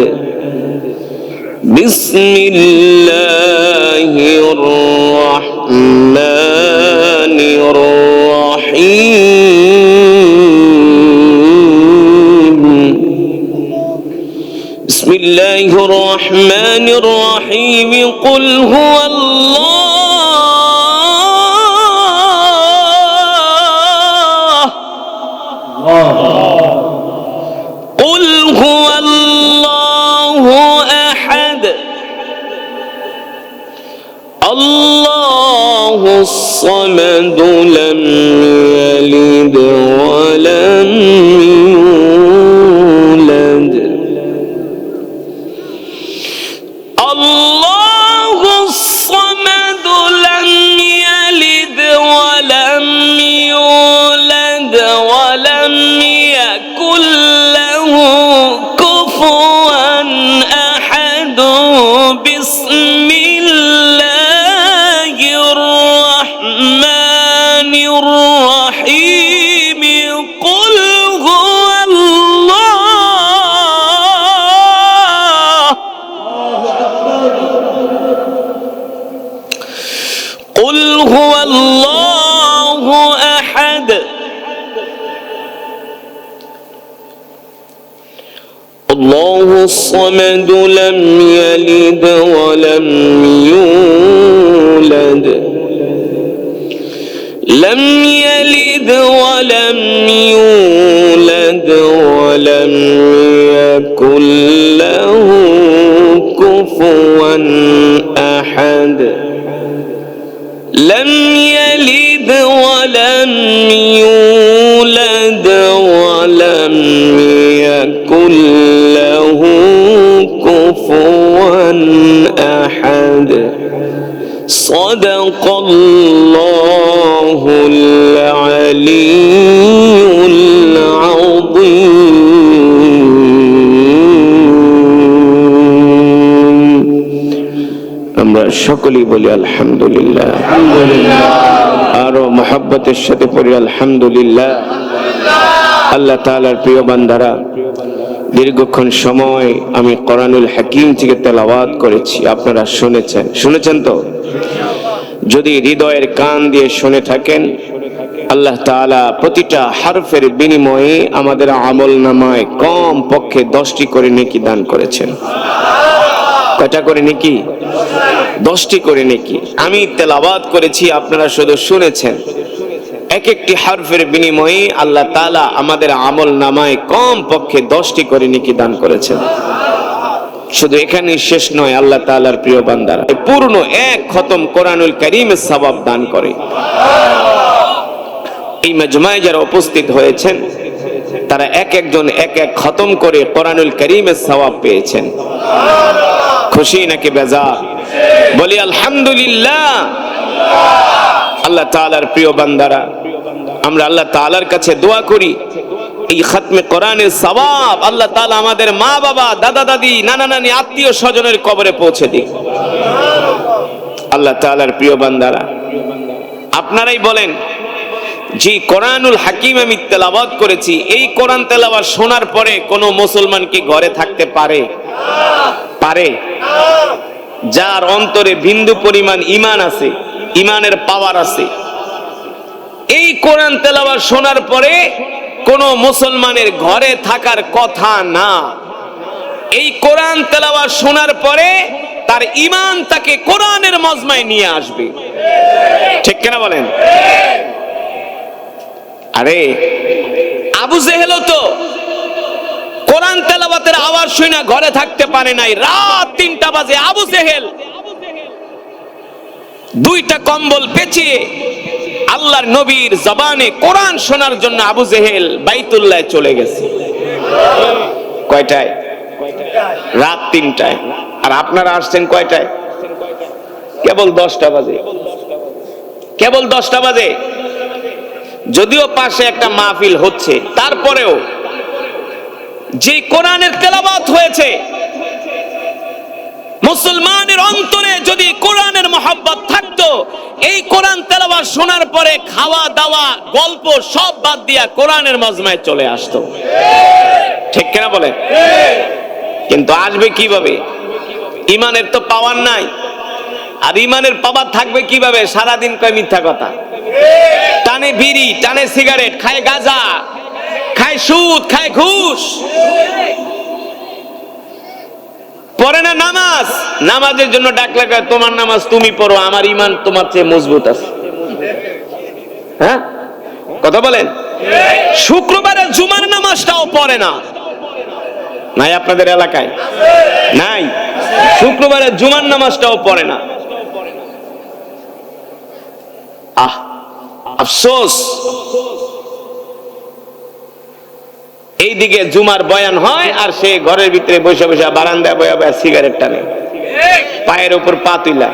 Speaker 1: بسم الله الرحمن الرحيم بسم الله الرحمن الرحيم قل هو الله قل هو الله أحد الله الصمد لم يلد ولم يولد الله الصمد لم يلد ولم يولد ولم يكن له كفوا أحد بسم الله الرحمن الرحيم قل هو الله قل هو الله أحد الله الصمد لم يلد ولم يولد لم يلد ولم يولد ولم يكن له كفوا أحد لم يلد ولم يولد ولم يكن له كفوا أحد صدق الله العلي العظيم আমরা সকলেই বলি আলহামদুলিল্লাহ আরো মুহাব্বতের সাথে পড়ি আলহামদুলিল্লাহ আল্লাহ তাআলার প্রিয় বান্দারা দীর্ঘক্ষণ সময় আমি কোরআনুল হাকিম থেকে তেলাওয়াত করেছি আপনারা শুনেছেন তো যদি হৃদয়ের কান দিয়ে শুনে থাকেন আল্লাহ তাআলা প্রতিটা হারফের বিনিময়ে আমাদের আমলনামায় কম পক্ষে 10টি করে নেকি দান করেছেন কয়টা করে নেকি 10টি করে নেকি আমি তেলাওয়াত করেছি আপনারা শুধু শুনেছেন এক একটি হারফের বিনিময়ে আল্লাহ তাআলা আমাদের আমলনামায় কম পক্ষে 10টি করে নেকি দান করেছেন শুধু এখানেই শেষ নয় আল্লাহ তাআলার প্রিয় বান্দারা পূর্ণ এক খতম কোরআনুল কারীমের সওয়াব দান করে এই মজমায় যারা উপস্থিত হয়েছেন তারা এক একজন এক এক খতম করে কোরআনুল কারীমের সওয়াব পেয়েছেন খুশি নাকি বেজার বলি আলহামদুলিল্লাহ আল্লাহ তাআলার প্রিয় বান্দারা আমরা আল্লাহ তাআলার কাছে দোয়া করি এই খতমে কোরআনের সওয়াব আল্লাহ তাআলা আমাদের মা বাবা দাদা দাদি নানা নানি আত্মীয় স্বজনের কবরে পৌঁছে দিক আল্লাহ তাআলার প্রিয় বান্দারা আপনারাই বলেন যে কোরআনুল হাকিম আমি তেলাওয়াত করেছি এই কোরআন তেলাওয়াত শোনার পরে কোন মুসলমান কি ঘরে থাকতে পারে পারে যার অন্তরে বিন্দু পরিমাণ ঈমান আছে ইমানের পাওয়ার আছে। এই কোরআন তেলাওয়াত শোনার পরে কোন মুসলমানের ঘরে থাকার কথা না। এই কোরআন তেলাওয়াত শোনার পরে তার ঈমান তাকে কোরআনের মজমায় নিয়ে আসবে। ঠিক কিনা বলেন? আরে আবু জেহেল তো কোরআন তেলাওয়াতের আওয়াজ শুনে ঘরে থাকতে পারে নাই। রাত 3টা বাজে আবু জেহেল 2টা কম্বল পেঁচিয়ে আল্লাহর নবীর জবানে কোরআন শোনার জন্য আবু জেহেল বাইতুল্লাহ চলে গেছে। কয়টায়? রাত 3টায়। আর আপনারা আসছেন কয়টায়? কেবল 10টা বাজে। কেবল 10টা বাজে। যদিও পাশে একটা মাহফিল হচ্ছে, তারপরেও যে কোরআনের তেলাওয়াত হয়েছে, মুসলমানের অন্তরে যদি কোরআনের মহব্বত থাকতো, এই কোরআন তেলাওয়াত শোনার পরে খাওয়া দাওয়া গল্প সব বাদ দিয়া কোরআনের মজমায় চলে আসতো। ঠিক কিনা বলে? কিন্তু আসবে কিভাবে? ইমানের তো পাওয়ার নাই। আর ইমানের পাওয়ার থাকবে কিভাবে? সারাদিন কয় মিথ্যা কথা, টানে বিড়ি, টানে সিগারেট, খায় গাঁজা, খায় সুদ, খায় ঘুষ, পড়ে না নামাজ। নামাজের জন্য ডাকলে কয় তোমার নামাজ তুমি পড়ো, আমার ইমান তোমার চেয়ে মজবুত আছে। হ্যাঁ, কথা বলেন? শুক্রবারে জুমার নামাজটাও পড়ে না। নাই আপনাদের এলাকায়? নাই। শুক্রবারে জুমার নামাজটাও পড়ে না। আহ, আফসোস। এইদিকে জুমার বয়ান হয় আর সে ঘরের ভিতরে বসে বসে বারান্দায় বসে বসে সিগারেট টানে, পায়ের উপর পা তুলা।